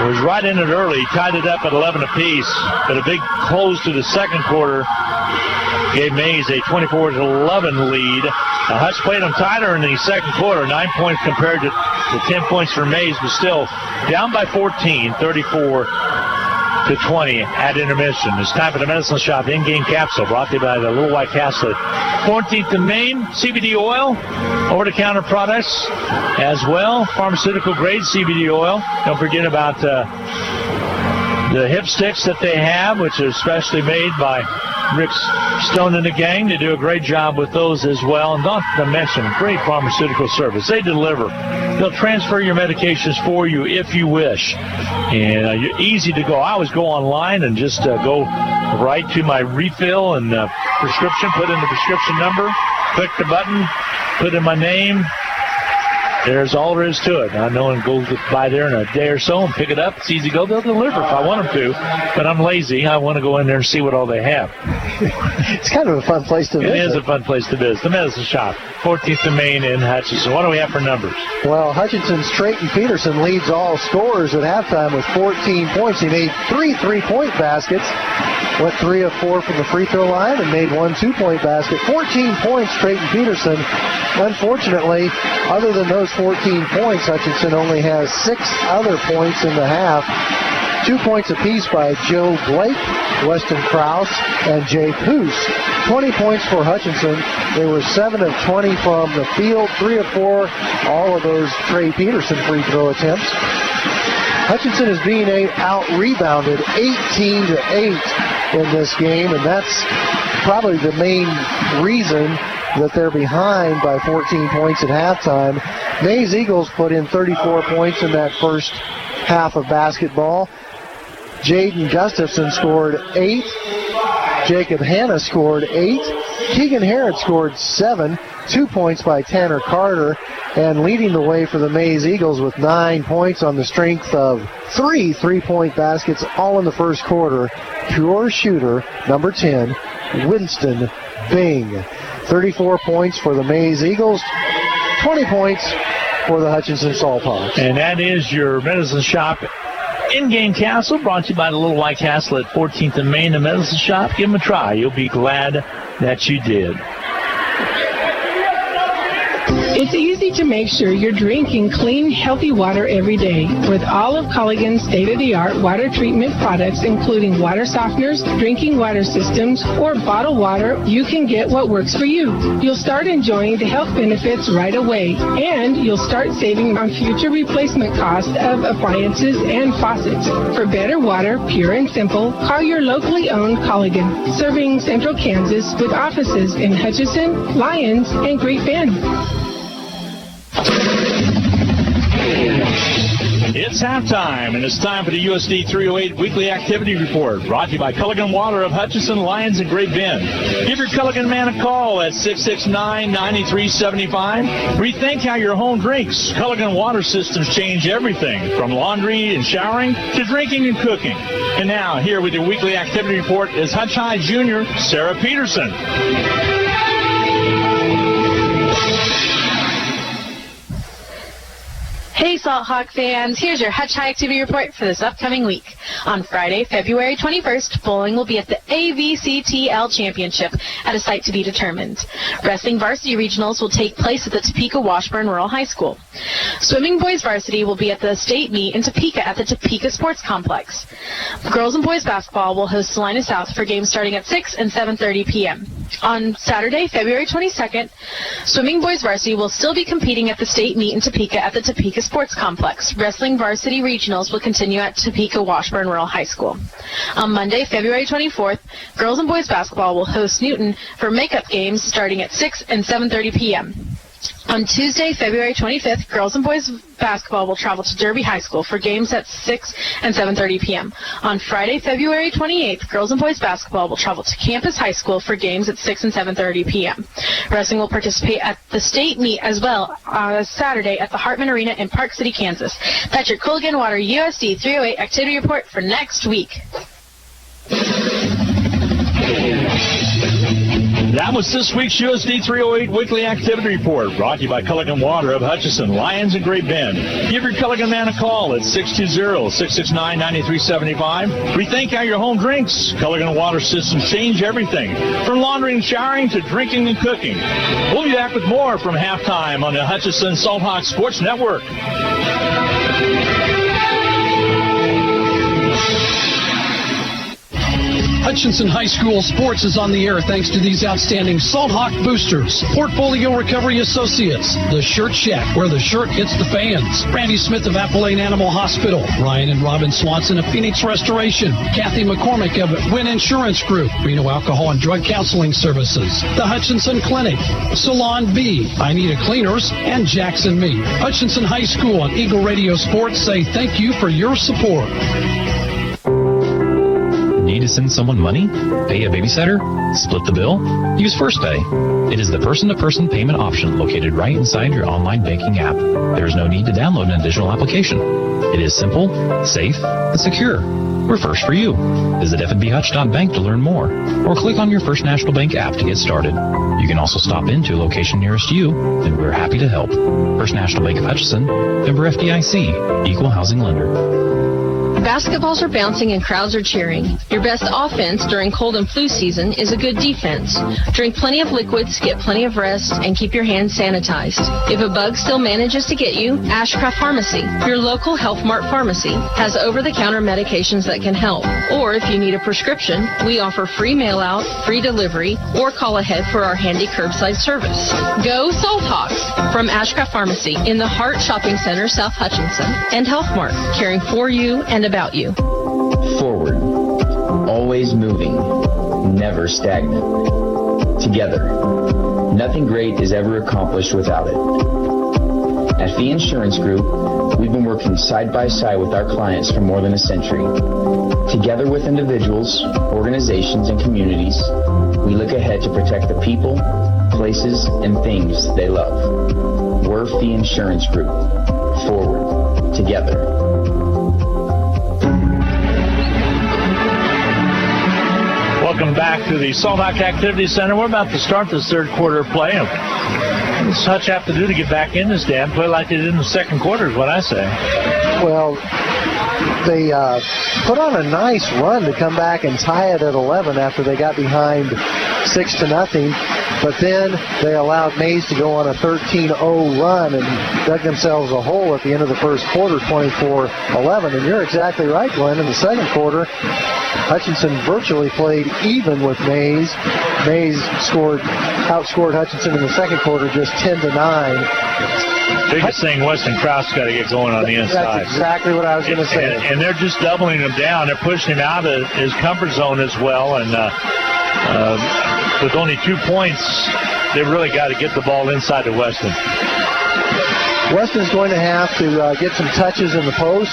was right in it early, tied it up at 11 apiece, but a big close to the second quarter gave Maize a 24-11 lead. Hutch played them tighter in the second quarter, 9 points compared to the 10 points for Maize, but still down by 14, 34-20 at intermission. It's time for the Medicine Shop in-game capsule, brought to you by the Little White Castle. 14th and Main, CBD oil, over-the-counter products as well, pharmaceutical-grade CBD oil. Don't forget about the hip sticks that they have, which are specially made by Rick Stone and the gang. They do a great job with those as well. And not to mention, great pharmaceutical service. They deliver. They'll transfer your medications for you if you wish. And you're easy to go. I always go online and just go right to my refill and prescription, put in the prescription number, click the button, put in my name. There's all there is to it. I know and go by there in a day or so and pick it up. It's easy to go. They'll deliver if I want them to, but I'm lazy. I want to go in there and see what all they have. It's kind of a fun place to visit. It is a fun place to visit. The Medicine Shop, 14th and Main in Hutchinson. What do we have for numbers? Well, Hutchinson's Trayton Peterson leads all scorers at halftime with 14 points. He made 3 3-point baskets, went 3 of 4 from the free throw line, and made 1 2-point basket. 14 points, Trayton Peterson. Unfortunately, other than those 14 points, Hutchinson only has 6 other points in the half. 2 points apiece by Joe Blake, Weston Krause, and Jay Poose. 20 points for Hutchinson. They were 7 of 20 from the field, 3 of 4, all of those Trey Peterson free throw attempts. Hutchinson is being out-rebounded 18-8 in this game, and that's probably the main reason that they're behind by 14 points at halftime. Maize Eagles put in 34 points in that first half of basketball. Jaden Gustafson scored 8. Jacob Hanna scored 8. Keegan Harrod scored 7. 2 points by Tanner Carter. And leading the way for the Maize Eagles with 9 points on the strength of 3 3-point baskets, all in the first quarter. Pure shooter, number 10, Winston Bing. 34 points for the Maize Eagles, 20 points for the Hutchinson Salt Hawks. And that is your Medicine Shop in-game castle, brought to you by the Little White Castle at 14th and Main. The Medicine Shop, give them a try. You'll be glad that you did. It's easy to make sure you're drinking clean, healthy water every day. With all of Culligan's state-of-the-art water treatment products, including water softeners, drinking water systems, or bottled water, you can get what works for you. You'll start enjoying the health benefits right away, and you'll start saving on future replacement costs of appliances and faucets. For better water, pure and simple, call your locally owned Culligan, serving Central Kansas with offices in Hutchinson, Lyons, and Great Bend. It's halftime, and it's time for the USD 308 Weekly Activity Report, brought to you by Culligan Water of Hutchinson, Lyons, and Great Bend. Give your Culligan man a call at 669-9375. Rethink how your home drinks. Culligan Water systems change everything, from laundry and showering to drinking and cooking. And now, here with your Weekly Activity Report is Hutch High Junior Sarah Peterson. Hey, Salt Hawk fans, here's your Hutch High Activity Report for this upcoming week. On Friday, February 21st, bowling will be at the AVCTL Championship at a site to be determined. Wrestling varsity regionals will take place at the Topeka Washburn Rural High School. Swimming boys varsity will be at the state meet in Topeka at the Topeka Sports Complex. Girls and boys basketball will host Salina South for games starting at 6 and 7:30 p.m. On Saturday, February 22nd, swimming boys varsity will still be competing at the state meet in Topeka at the Topeka Sports Complex. Wrestling varsity regionals will continue at Topeka Washburn Rural High School. On Monday, February 24th, girls and boys basketball will host Newton for makeup games starting at 6 and 7:30 p.m. On Tuesday, February 25th, girls and boys basketball will travel to Derby High School for games at 6 and 7:30 p.m. On Friday, February 28th, girls and boys basketball will travel to Campus High School for games at 6 and 7:30 p.m. Wrestling will participate at the state meet as well on Saturday at the Hartman Arena in Park City, Kansas. That's your Culligan Water USD 308 activity report for next week. That was this week's USD 308 Weekly Activity Report, brought to you by Culligan Water of Hutchinson, Lyons, and Great Bend. Give your Culligan man a call at 620-669-9375. Rethink how your home drinks. Culligan Water systems change everything, from laundry and showering to drinking and cooking. We'll be back with more from halftime on the Hutchinson Salt Hawk Sports Network. Hutchinson High School sports is on the air thanks to these outstanding Salt Hawk boosters. Portfolio Recovery Associates, the Shirt Shack, where the shirt hits the fans. Randy Smith of Appalachian Animal Hospital. Ryan and Robin Swanson of Phoenix Restoration. Kathy McCormick of Wynn Insurance Group. Reno Alcohol and Drug Counseling Services. The Hutchinson Clinic. Salon B. I Need a Cleaners. And Jackson Meat. Hutchinson High School and Eagle Radio Sports say thank you for your support. Need to send someone money? Pay a babysitter? Split the bill? Use First Pay. It is the person-to-person payment option located right inside your online banking app. There is no need to download an additional application. It is simple, safe, and secure. We're first for you. Visit fnbhutch.bank to learn more, or click on your First National Bank app to get started. You can also stop into a location nearest you, and we're happy to help. First National Bank of Hutchinson, member FDIC, equal housing lender. Basketballs are bouncing and crowds are cheering. Your best offense during cold and flu season is a good defense. Drink plenty of liquids, get plenty of rest, and keep your hands sanitized. If a bug still manages to get you, Ashcraft Pharmacy, your local Health Mart pharmacy, has over-the-counter medications that can help. Or if you need a prescription, we offer free mail-out, free delivery, or call ahead for our handy curbside service. Go Salt Hawks from Ashcraft Pharmacy in the Hart Shopping Center, South Hutchinson, and Health Mart, caring for you and about you. Forward, always moving, never stagnant. Together, nothing great is ever accomplished without it. At Fee Insurance Group, we've been working side by side with our clients for more than a century. Together with individuals, organizations, and communities, we look ahead to protect the people, places, and things they love. We're Fee Insurance Group. Forward, together. Welcome back to the Salt Hawk Activity Center. We're about to start this third quarter of play. What does Hutch have to do to get back in this, Dan? Play like they did in the second quarter is what I say. Well, they put on a nice run to come back and tie it at 11 after they got behind 6-0. But then they allowed Maize to go on a 13-0 run and dug themselves a hole at the end of the first quarter, 24-11. And you're exactly right, Glenn. In the second quarter, Hutchinson virtually played even with Maize. Maize outscored Hutchinson in the second quarter just 10-9. Biggest thing, Weston Krause got to get going on the inside. That's exactly what I was going to say. And they're just doubling him down. They're pushing him out of his comfort zone as well. And with only 2 points, they've really got to get the ball inside to Weston. Weston's going to have to get some touches in the post,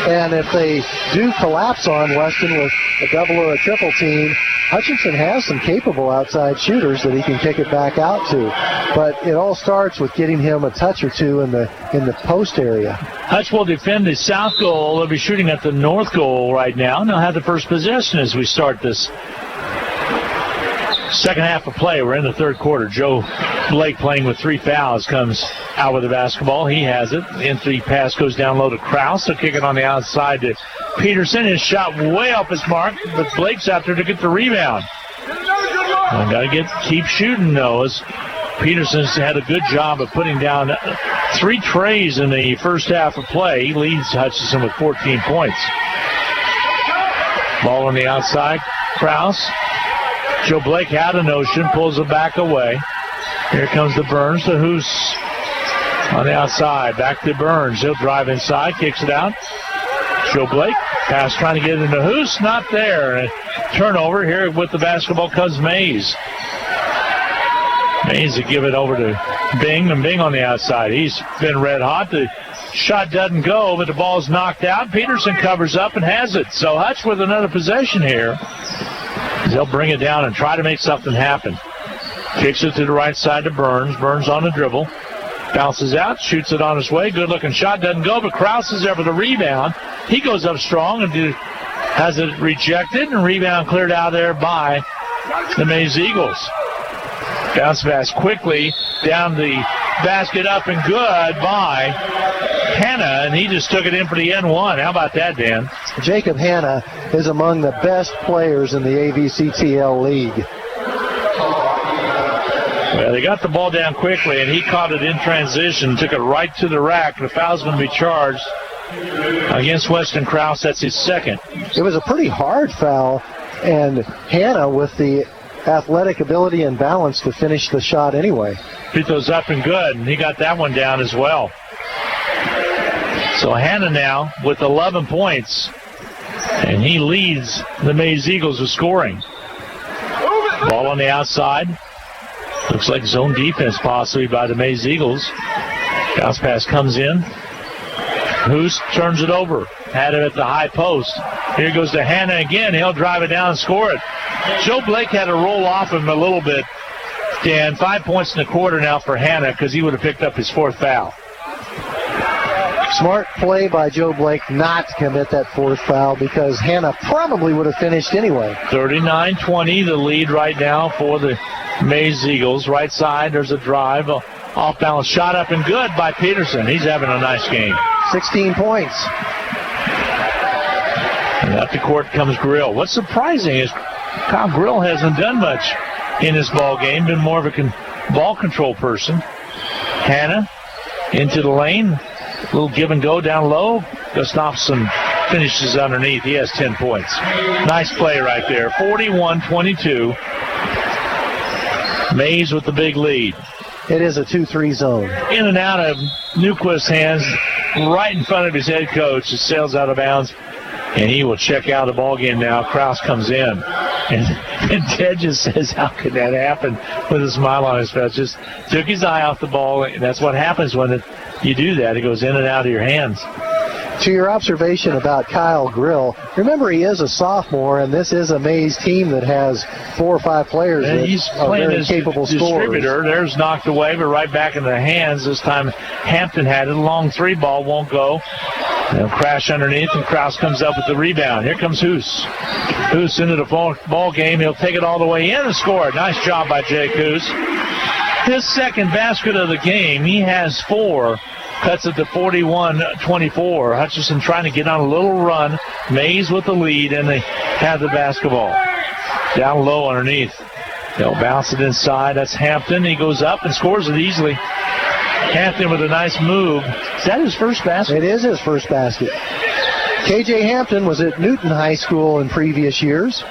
and if they do collapse on Weston with a double or a triple team, Hutchinson has some capable outside shooters that he can kick it back out to. But it all starts with getting him a touch or two in the post area. Hutch will defend the south goal. They'll be shooting at the north goal right now, and they'll have the first possession as we start this Second half of play. We're in the third quarter. Joe Blake, playing with 3 fouls, comes out with the basketball. He has it. The entry pass goes down low to Krause. They'll kick it on the outside to Peterson. His shot way off his mark, but Blake's out there to get the rebound. Got to keep shooting, though, as Peterson's had a good job of putting down 3 trays in the first half of play. He leads Hutchinson with 14 points. Ball on the outside. Krause. Joe Blake had a notion, pulls it back away. Here comes the Burns to Hoos on the outside. Back to Burns. He'll drive inside, kicks it out. Joe Blake, pass trying to get it into Hoos, not there. And turnover here with the basketball comes Maize. Maize to give it over to Bing, and Bing on the outside. He's been red hot. The shot doesn't go, but the ball's knocked out. Peterson covers up and has it. So Hutch with another possession here. They'll bring it down and try to make something happen. Kicks it to the right side to Burns. Burns on the dribble. Bounces out, shoots it on his way. Good-looking shot, doesn't go, but Krause is there for the rebound. He goes up strong and has it rejected, and rebound cleared out there by the Maize Eagles. Bounce pass quickly down the basket, up and good by Hanna, and he just took it in for the N1. How about that, Dan? Jacob Hanna is among the best players in the AVCTL league. Well, they got the ball down quickly, and he caught it in transition, took it right to the rack. The foul's going to be charged against Weston Krause. That's his second. It was a pretty hard foul, and Hanna with the athletic ability and balance to finish the shot anyway. Free throw's up and good, and he got that one down as well. So Hanna now with 11 points, and he leads the Maize Eagles with scoring. Ball on the outside. Looks like zone defense possibly by the Maize Eagles. Bounce pass comes in. Hoos turns it over. Had it at the high post. Here goes to Hanna again. He'll drive it down and score it. Joe Blake had to roll off him a little bit. Dan, 5 points in the quarter now for Hanna because he would have picked up his 4th foul. Smart play by Joe Blake not to commit that 4th foul because Hanna probably would have finished anyway. 39-20, the lead right now for the Maize Eagles. Right side, there's a drive. Off balance shot up and good by Peterson. He's having a nice game. 16 points. And up the court comes Grill. What's surprising is Kyle Grill hasn't done much in this ball game, been more of a ball control person. Hanna into the lane. A little give and go down low. Gustafson finishes underneath. He has 10 points. Nice play right there. 41-22. Maize with the big lead. It is a 2-3 zone. In and out of Newquist's hands, right in front of his head coach. It sails out of bounds, and he will check out the ball game now. Krause comes in. And Ted just says, how could that happen, with a smile on his face? Just took his eye off the ball, and that's what happens when you do that. It goes in and out of your hands. To your observation about Kyle Grill, remember he is a sophomore, and this is a Maize team that has 4 or 5 players that he's are playing very as capable distributor. scorers. There's knocked away, but right back in the hands. This time Hampton had it. A long 3 ball won't go. They'll crash underneath, and Krause comes up with the rebound. Here comes Hoos. Hoos into the ball game. He'll take it all the way in and score it. Nice job by Jake Hoos. His second basket of the game. He has 4. Cuts it to 41-24. Hutchinson trying to get on a little run. Maize with the lead, and they have the basketball. Down low underneath. They'll bounce it inside. That's Hampton. He goes up and scores it easily. Hampton with a nice move. Is that his first basket? It is his first basket. KJ Hampton was at Newton High School in previous years.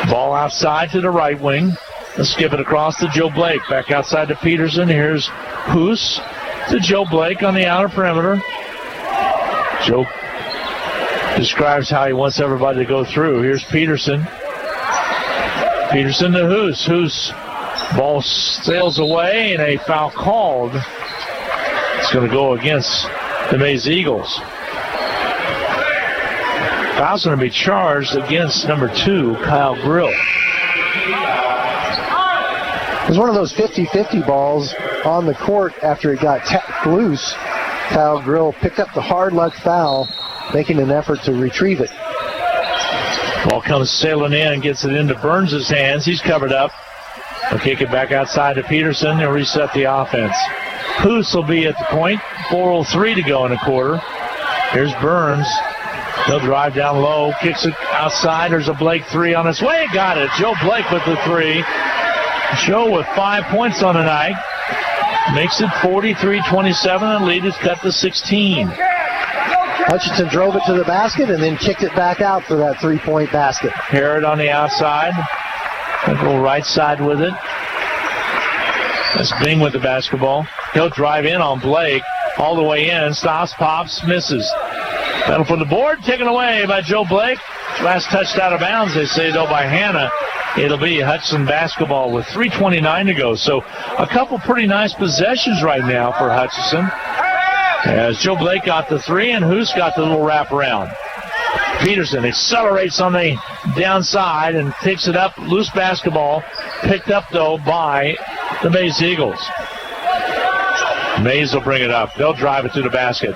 Ball outside to the right wing. Let's skip it across to Joe Blake. Back outside to Peterson. Here's Hoos to Joe Blake on the outer perimeter. Joe describes how he wants everybody to go through. Here's Peterson. Peterson to Hoos. Hoos, ball sails away, and a foul called. It's going to go against the Maize Eagles. Foul's going to be charged against number 2, Kyle Grill. It was one of those 50-50 balls on the court after it got tapped loose. Kyle Grill picked up the hard luck foul, making an effort to retrieve it. Ball comes sailing in and gets it into Burns' hands. He's covered up. They'll kick it back outside to Peterson. They'll reset the offense. Hoos will be at the point. 4:03 to go in the quarter. Here's Burns. He'll drive down low, kicks it outside. There's a Blake three on its way. Got it. Joe Blake with the three. Joe with 5 points on the night. Makes it 43-27. The lead is cut to 16. Hutchinson drove it to the basket and then kicked it back out for that three-point basket. Harrod on the outside. They'll go right side with it. That's Bing with the basketball. He'll drive in on Blake. All the way in. Stops, pops, misses. Battle for the board. Taken away by Joe Blake. Last touched out of bounds, they say, though, by Hannah. It'll be Hutchinson basketball with 3:29 to go. So a couple pretty nice possessions right now for Hutchinson. As Joe Blake got the three and Hoos got the little wraparound. Peterson accelerates on the downside and takes it up. Loose basketball. Picked up, though, by the Maize Eagles. Maize will bring it up. They'll drive it to the basket.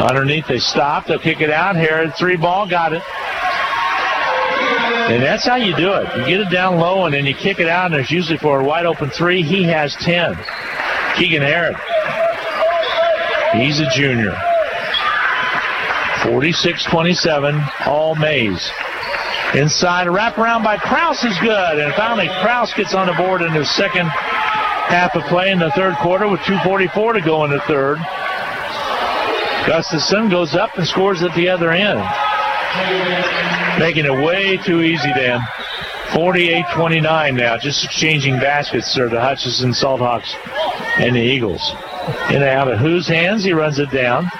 Underneath, they stop. They'll kick it out. Harrod, three ball, got it. And that's how you do it. You get it down low, and then you kick it out, and there's usually for a wide-open three. He has 10. Keegan Harrod. He's a junior. 46-27, all Maize. Inside, a wraparound by Krause is good. And finally, Krause gets on the board in the second half of play in the third quarter with 2:44 to go in the third. Gustafson goes up and scores at the other end. Making it way too easy, Dan. 48-29 now, just exchanging baskets are the Hutchinson Salthawks and the Eagles. In and out of Who's hands, he runs it down.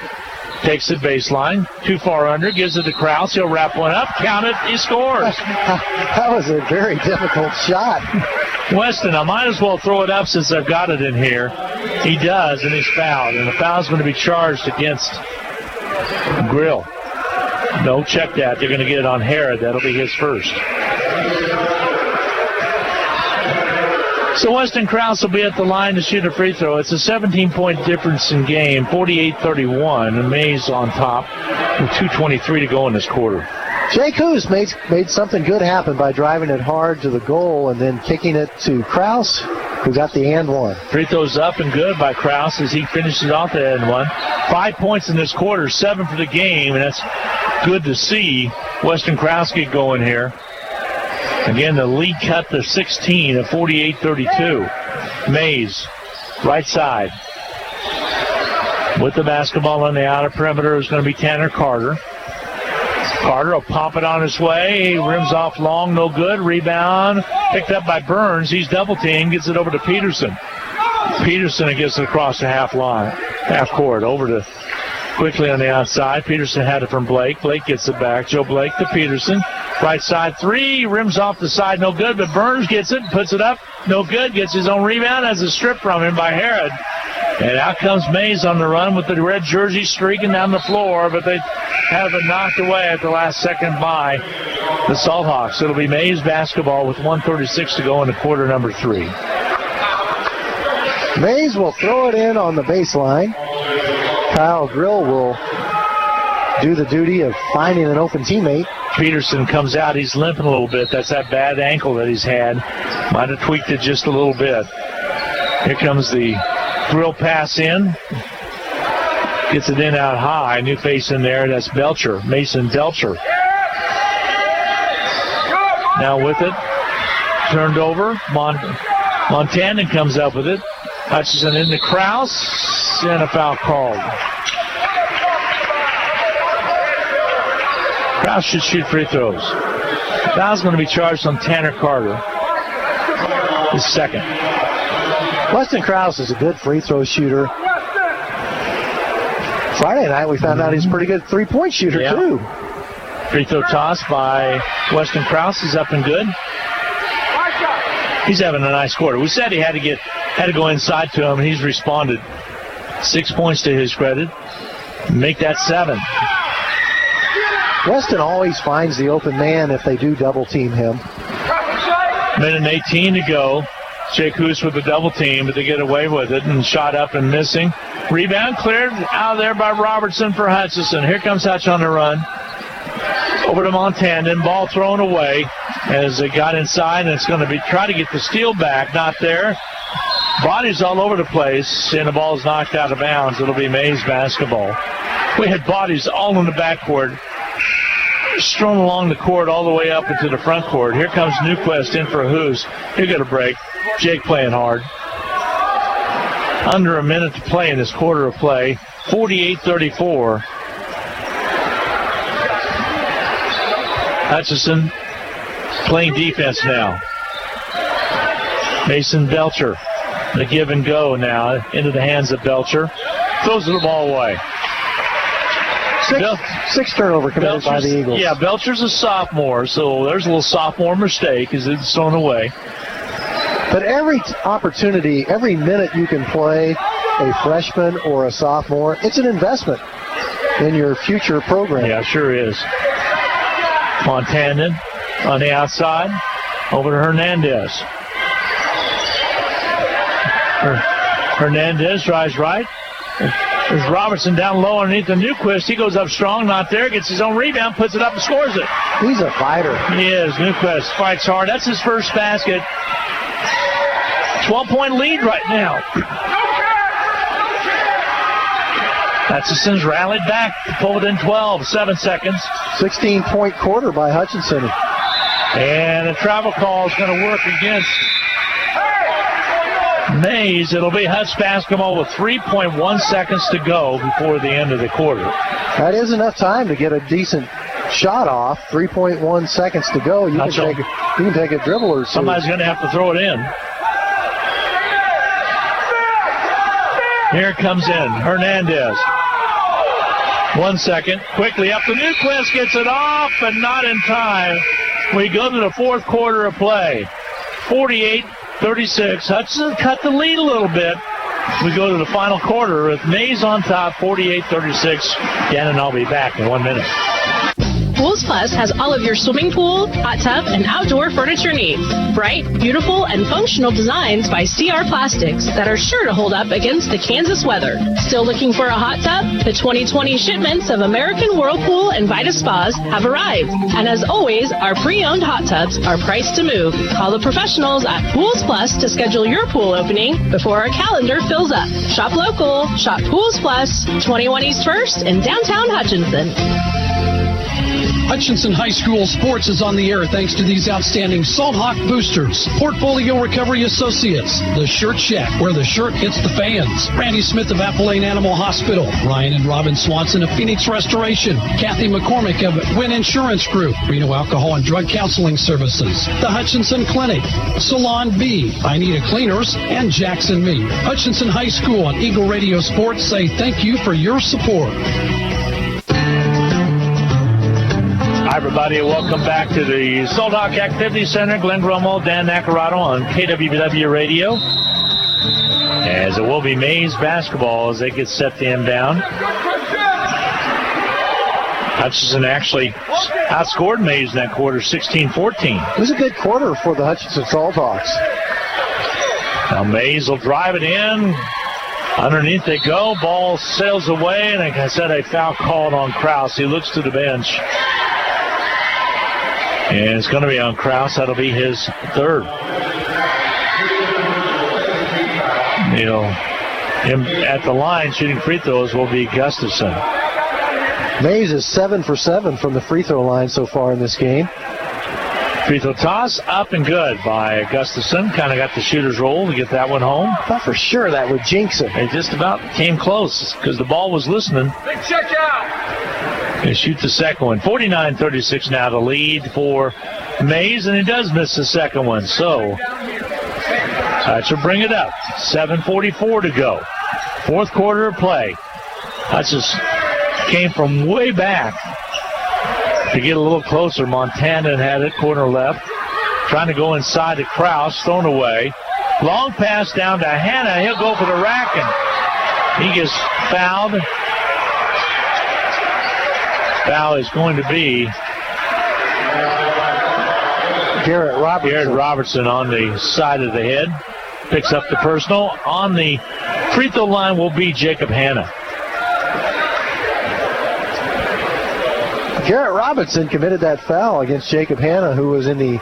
Takes it baseline, too far under, gives it to Krause. He'll wrap one up, count it, he scores. That was a very difficult shot. Weston, I might as well throw it up since I've got it in here. He does, and he's fouled. And the foul's going to be charged against Grill. No, check that. They're going to get it on Harrod. That'll be his first. So Weston Krause will be at the line to shoot a free throw. It's a 17-point difference in game, 48-31. And Maize on top with 2:23 to go in this quarter. Jake Hoos made something good happen by driving it hard to the goal and then kicking it to Krause, who got the and one. Free throws up and good by Krause as he finishes off the and one. 5 points in this quarter, 7 for the game, and that's good to see Weston Krause get going here. Again, the lead cut to 16 at 48-32. Maize, right side. With the basketball on the outer perimeter is going to be Tanner Carter. Carter will pop it on his way. He rims off long, no good. Rebound picked up by Burns. He's double teamed, gets it over to Peterson. Peterson gets it across the half court, over to quickly on the outside. Peterson had it from Blake. Blake gets it back. Joe Blake to Peterson. Right side three, rims off the side, no good, but Burns gets it, puts it up, no good, gets his own rebound, has a strip from him by Harrod. And out comes Maize on the run with the red jersey streaking down the floor, but they have it knocked away at the last second by the Salthawks. It'll be Maize basketball with 1:36 to go in the quarter number 3. Maize will throw it in on the baseline. Kyle Grill will do the duty of finding an open teammate. Peterson comes out. He's limping a little bit. That's that bad ankle that he's had. Might have tweaked it just a little bit. Here comes the Grill pass in. Gets it in out high. New face in there. That's Belcher. Mason Belcher. Now with it. Turned over. Montanan comes up with it. Hutchinson into Krause. And a foul called. Krause should shoot free throws. Foul's going to be charged on Tanner Carter. His second. Weston Krause is a good free throw shooter. Friday night we found out he's a pretty good three-point shooter too. Free throw toss by Weston Krause is up and good. He's having a nice quarter. We said he had to go inside to him, and he's responded. 6 points to his credit. Make that 7. Weston always finds the open man if they do double team him. Minute and 18 to go. Jake Hoos with the double team, but they get away with it and shot up and missing. Rebound cleared out of there by Robertson for Hutchinson. Here comes Hutch on the run. Over to Montana, and ball thrown away as it got inside, and it's going to be try to get the steal back. Not there. Bodies all over the place, and the ball's knocked out of bounds. It'll be Maize basketball. We had bodies all in the backcourt, strewn along the court all the way up into the front court. Here comes Newquist in for a Hoos. He'll get a break. Jake playing hard. Under a minute to play in this quarter of play. 48-34. Hutchinson playing defense now. Mason Belcher. The give and go now into the hands of Belcher. Throws the ball away. Six turnover committed by the Eagles. Yeah, Belcher's a sophomore, so there's a little sophomore mistake as it's thrown away. But every opportunity, every minute you can play a freshman or a sophomore, it's an investment in your future program. Yeah, sure is. Montanan on the outside. Over to Hernandez. Hernandez drives right. There's Robertson down low underneath the Newquist. He goes up strong, not there. Gets his own rebound, puts it up and scores it. He's a fighter. He is. Newquist fights hard. That's his first basket. 12-point lead right now. Hutchinson's rallied back to pull it in 12. 7 seconds. 16-point quarter by Hutchinson. And a travel call is going to work against Maize. It'll be Hutch basketball with 3.1 seconds to go before the end of the quarter. That is enough time to get a decent shot off. 3.1 seconds to go. You can take a dribble or two. Somebody's going to have to throw it in. Here it comes in. Hernandez. 1 second. Quickly up to Newquist. Gets it off, and not in time. We go to the fourth quarter of play. 48-36. Hutchinson cut the lead a little bit. We go to the final quarter with Maize on top, 48-36. Dan and I'll be back in 1 minute. Pools Plus has all of your swimming pool, hot tub, and outdoor furniture needs. Bright, beautiful, and functional designs by CR Plastics that are sure to hold up against the Kansas weather. Still looking for a hot tub? The 2020 shipments of American Whirlpool and Vita Spas have arrived. And as always, our pre-owned hot tubs are priced to move. Call the professionals at Pools Plus to schedule your pool opening before our calendar fills up. Shop local. Shop Pools Plus, 21 East 1st in downtown Hutchinson. Hutchinson High School Sports is on the air thanks to these outstanding Salt Hawk boosters. Portfolio Recovery Associates, The Shirt Shack, where the shirt hits the fans. Randy Smith of Appalachian Animal Hospital. Ryan and Robin Swanson of Phoenix Restoration. Kathy McCormick of Wynn Insurance Group. Reno Alcohol and Drug Counseling Services. The Hutchinson Clinic. Salon B. I Need a Cleaners. And Jackson Me. Hutchinson High School and Eagle Radio Sports say thank you for your support. Hi, everybody, and welcome back to the Salt Hawk Activity Center. Glenn Gromo, Dan Nacarado on KWW Radio. As it will be Maize basketball as they get set to inbound. Hutchinson actually outscored Maize in that quarter, 16-14. It was a good quarter for the Hutchinson Salt Hawks. Now Maize will drive it in. Underneath they go. Ball sails away, and like I said, a foul called on Krause. He looks to the bench. And it's going to be on Krause. That'll be his third. You know, him at the line shooting free throws will be Gustafson. Maize is 7 for 7 from the free throw line so far in this game. Free throw toss up and good by Gustafson. Kind of got the shooter's roll to get that one home. I thought for sure that would jinx him. It just about came close because the ball was listening. Big check out. They shoot the second one. 49-36 now to lead for Maize, and he does miss the second one. So Hutch will bring it up. 7:44 to go. Fourth quarter of play. Hutch just came from way back to get a little closer. Montana had it corner left. Trying to go inside to Krause. Thrown away. Long pass down to Hanna. He'll go for the rack, and he gets fouled. Foul is going to be Garrett Robertson on the side of the head. Picks up the personal. On the free throw line will be Jacob Hanna. Garrett Robinson committed that foul against Jacob Hanna, who was in the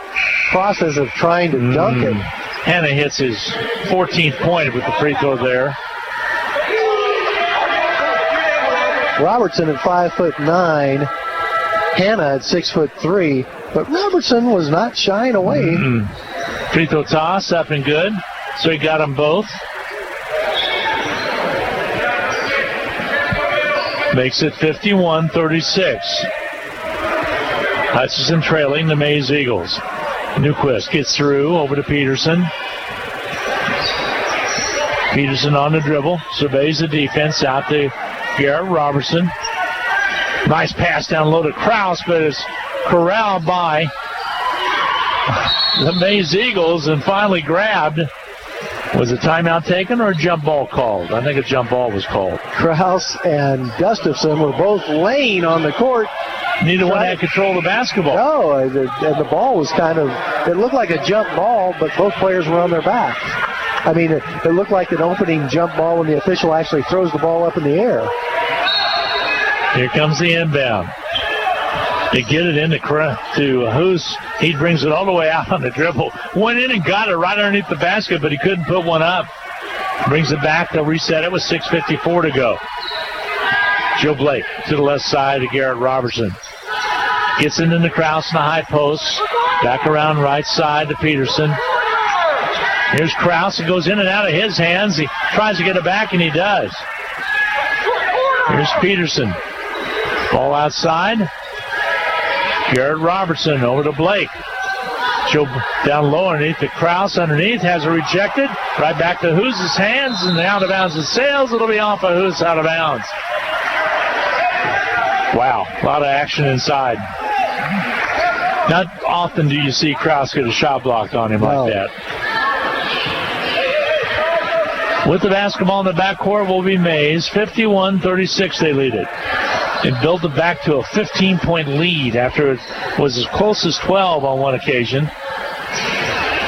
process of trying to dunk it. Hanna hits his 14th point with the free throw there. Robertson at 5'9", Hanna at 6'3", but Robertson was not shying away. Free throw toss up and good, so he got them both. Makes it 51-36. Hutchinson trailing the Maize Eagles. Newquist gets through over to Peterson. Peterson on the dribble, surveys the defense out to Garrett Robertson. Nice pass down low to Krause, but it's corralled by the Maize Eagles and finally grabbed. Was a timeout taken or a jump ball called? I think a jump ball was called. Krause and Gustafson were both laying on the court. Neither one had control of the basketball. No, and the ball was kind of, it looked like a jump ball, but both players were on their backs. I mean, it looked like an opening jump ball when the official actually throws the ball up in the air. Here comes the inbound. They get it into Hoos. He brings it all the way out on the dribble. Went in and got it right underneath the basket, but he couldn't put one up. Brings it back. They'll reset it with 6:54 to go. Joe Blake to the left side to Garrett Robertson. Gets it into Krause in the high post. Back around right side to Peterson. Here's Krause. It goes in and out of his hands. He tries to get it back, and he does. Here's Peterson. Ball outside. Garrett Robertson over to Blake. Joe down low underneath to Krause. Underneath has it rejected. Right back to Hoos' hands, and the out of bounds it sails. It'll be off of Hoos out of bounds. Wow, a lot of action inside. Not often do you see Krause get a shot blocked on him like that. With the basketball in the backcourt will be Maize. 51-36 they lead it. It built it back to a 15-point lead after it was as close as 12 on one occasion.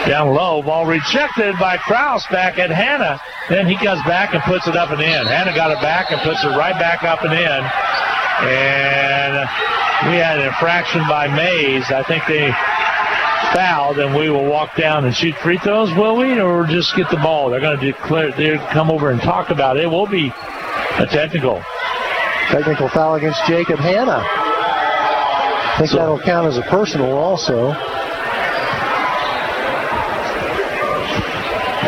Down low, ball rejected by Krause back at Hanna. Then he comes back and puts it up and in. Hanna got it back and puts it right back up and in. And we had an infraction by Maize. I think they fouled, and we will walk down and shoot free throws, will we? Or just get the ball? They're going to declare, they'll come over and talk about it. It will be a technical. Technical foul against Jacob Hanna. I think that'll count as a personal also.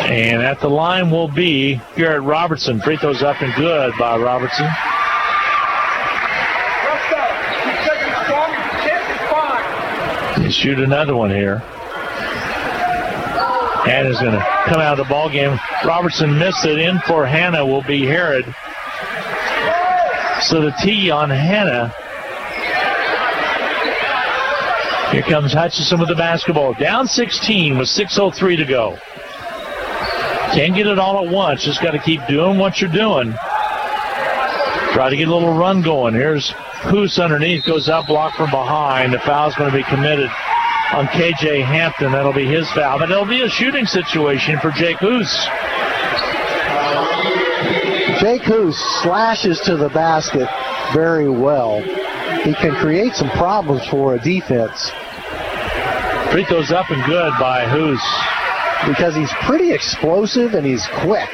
And at the line will be Garrett Robertson. Free throws up and good by Robertson. They shoot another one here. Hanna's going to come out of the ball game. Robertson missed it. In for Hanna will be Herod. So the tee on Hanna. Here comes Hutchinson with the basketball. Down 16 with 6:03 to go. Can't get it all at once. Just got to keep doing what you're doing. Try to get a little run going. Here's Hoos underneath. Goes up, blocked from behind. The foul's going to be committed on KJ Hampton. That'll be his foul. But it'll be a shooting situation for Jake Hoos. Jake Hoos slashes to the basket very well. He can create some problems for a defense. Free throws up and good by Hoos. Because he's pretty explosive and he's quick.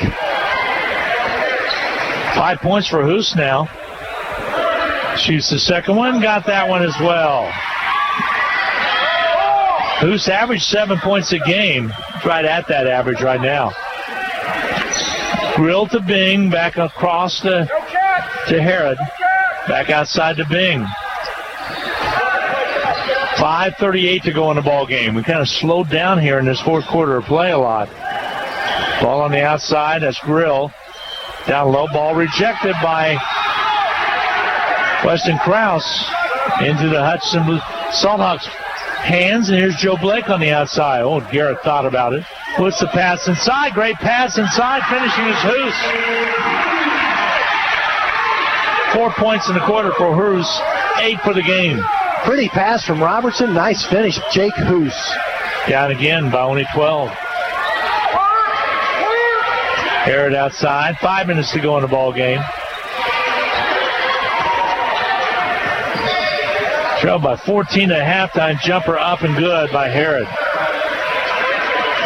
5 points for Hoos now. Shoots the second one, got that one as well. Hoos averaged 7 points a game. Right at that average right now. Grill to Bing, back across to Herod. Back outside to Bing. 5:38 to go in the ball game. We kind of slowed down here in this fourth quarter of play a lot. Ball on the outside, that's Grill. Down low, ball rejected by Weston Krause into the Hutchinson Salthawks hands, and here's Joe Blake on the outside. Oh, Garrett thought about it. Puts the pass inside. Great pass inside. Finishing is Hoos. 4 points in the quarter for Hoos. 8 for the game. Pretty pass from Robertson. Nice finish, Jake Hoos. Down again by only 12. Herod outside. 5 minutes to go in the ball game. Trailed by 14 at halftime. Jumper up and good by Harrod.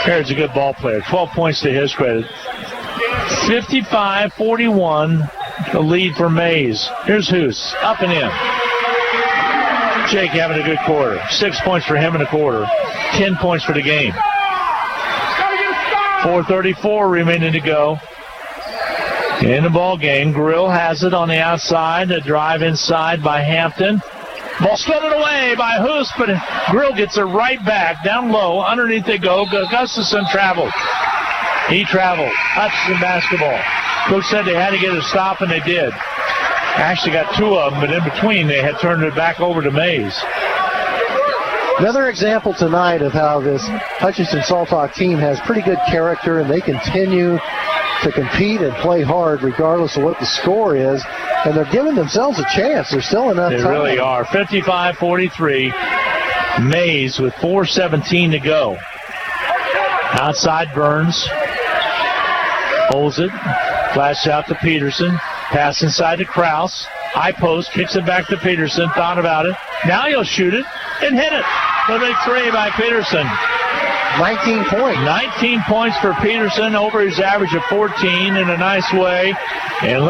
Harrod's a good ball player. 12 points to his credit. 55-41, the lead for Maize. Here's Hoos, up and in. Jake having a good quarter. 6 points for him in a quarter. 10 points for the game. 4:34 remaining to go in the ball game. Grill has it on the outside. A drive inside by Hampton. Ball stolen away by Hoos, but Grill gets it right back. Down low, underneath they go. Gustafson traveled. He traveled. Hutchinson basketball. Coach said they had to get a stop, and they did. Actually got 2 of them, but in between they had turned it back over to Maize. Another example tonight of how this Hutchinson Salthock team has pretty good character, and they continue to compete and play hard regardless of what the score is, and they're giving themselves a chance. There's still enough time. They really are. 55-43. Maize with 4:17 to go. Outside Burns. Holds it. Flash out to Peterson. Pass inside to Krause. High post. Kicks it back to Peterson. Thought about it. Now he'll shoot it and hit it. The big three by Peterson. 19 points. 19 points for Peterson, over his average of 14 in a nice way. And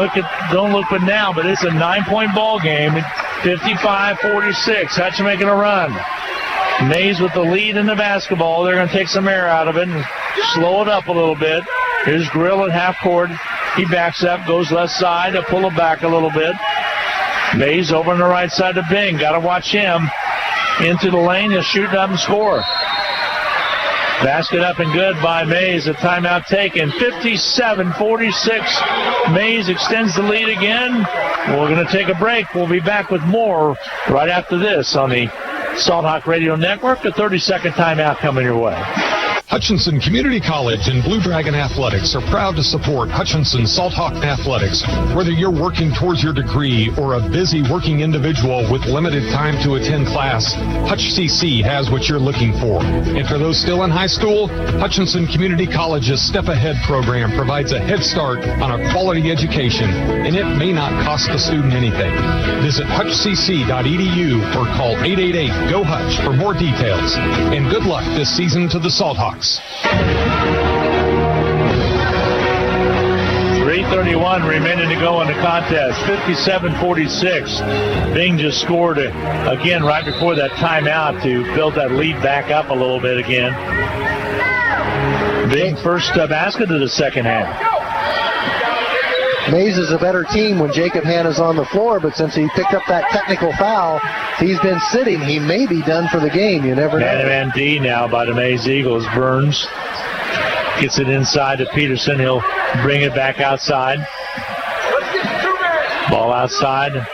don't look but now, but it's a 9-point ball game. 55-46. Hutch making a run. Maize with the lead in the basketball. They're going to take some air out of it and slow it up a little bit. Here's Grill at half court. He backs up, goes left side. They'll pull it back a little bit. Maize over on the right side to Bing. Got to watch him. Into the lane. He'll shoot up and score. Basket up and good by Maize. A timeout taken. 57-46. Maize extends the lead again. We're going to take a break. We'll be back with more right after this on the Salthawk Radio Network. A 30-second timeout coming your way. Hutchinson Community College and Blue Dragon Athletics are proud to support Hutchinson Salthawk Athletics. Whether you're working towards your degree or a busy working individual with limited time to attend class, Hutch CC has what you're looking for. And for those still in high school, Hutchinson Community College's Step Ahead program provides a head start on a quality education, and it may not cost the student anything. Visit hutchcc.edu or call 888-GO-HUTCH for more details. And good luck this season to the Salthawks. 3:31 remaining to go in the contest. 57-46. Bing just scored again right before that timeout to build that lead back up a little bit again. Bing first basket of the second half. Maize is a better team when Jacob Hanna's on the floor, but since he picked up that technical foul, he's been sitting. He may be done for the game. You never know. Man D now by the Maize Eagles. Burns gets it inside to Peterson. He'll bring it back outside. Ball outside.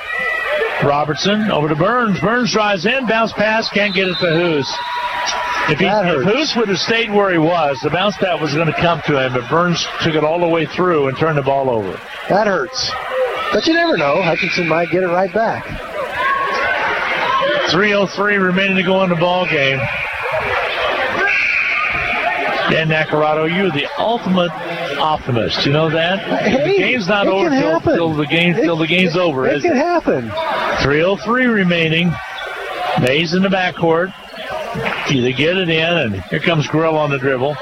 Robertson over to Burns. Burns drives in, bounce pass, can't get it to Hoos. If Hoos would have stayed where he was, the bounce pass was going to come to him, but Burns took it all the way through and turned the ball over. That hurts. But you never know. Hutchinson might get it right back. 3:03 remaining to go in the ball game. Dan Nacarado, you're the ultimate optimist. You know that? Hey, the game's not over till the game's over. It can happen. 3:03 remaining. Maize in the backcourt. They get it in, and here comes Grill on the dribble.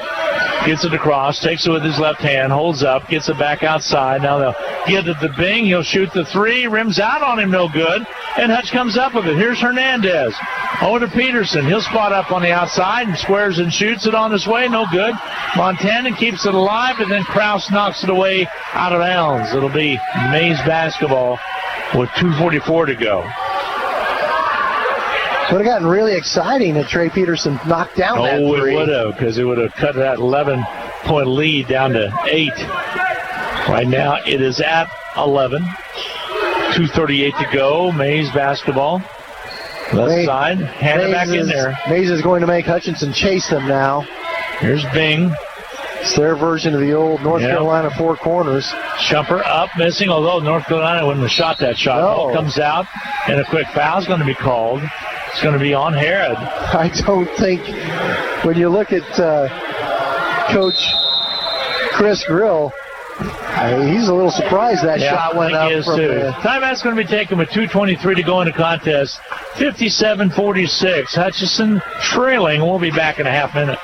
Gets it across, takes it with his left hand, holds up, gets it back outside. Now they'll get it to Bing. He'll shoot the three. Rims out on him, no good. And Hutch comes up with it. Here's Hernandez. Over to Peterson. He'll spot up on the outside and squares and shoots it on his way. No good. Montana keeps it alive, and then Krause knocks it away out of bounds. It'll be Maize basketball with 2:44 to go. Would have gotten really exciting if Trey Peterson knocked down that three. Oh, it would have, because it would have cut that 11-point lead down to 8. Right now, it is at 11. 2:38 to go. Maize basketball. Left side. Hand it back in there. Maize is going to make Hutchinson chase them now. Here's Bing. It's their version of the old North Carolina four corners. Shumper up, missing, although North Carolina wouldn't have shot that shot. No. Ball comes out, and a quick foul is going to be called. It's going to be on Harrod. I don't think, when you look at Coach Chris Grill, He's a little surprised that shot went up. Timeout's going to be taken with 2:23 to go in the contest. 57-46. Hutchinson trailing. We'll be back in a half minute.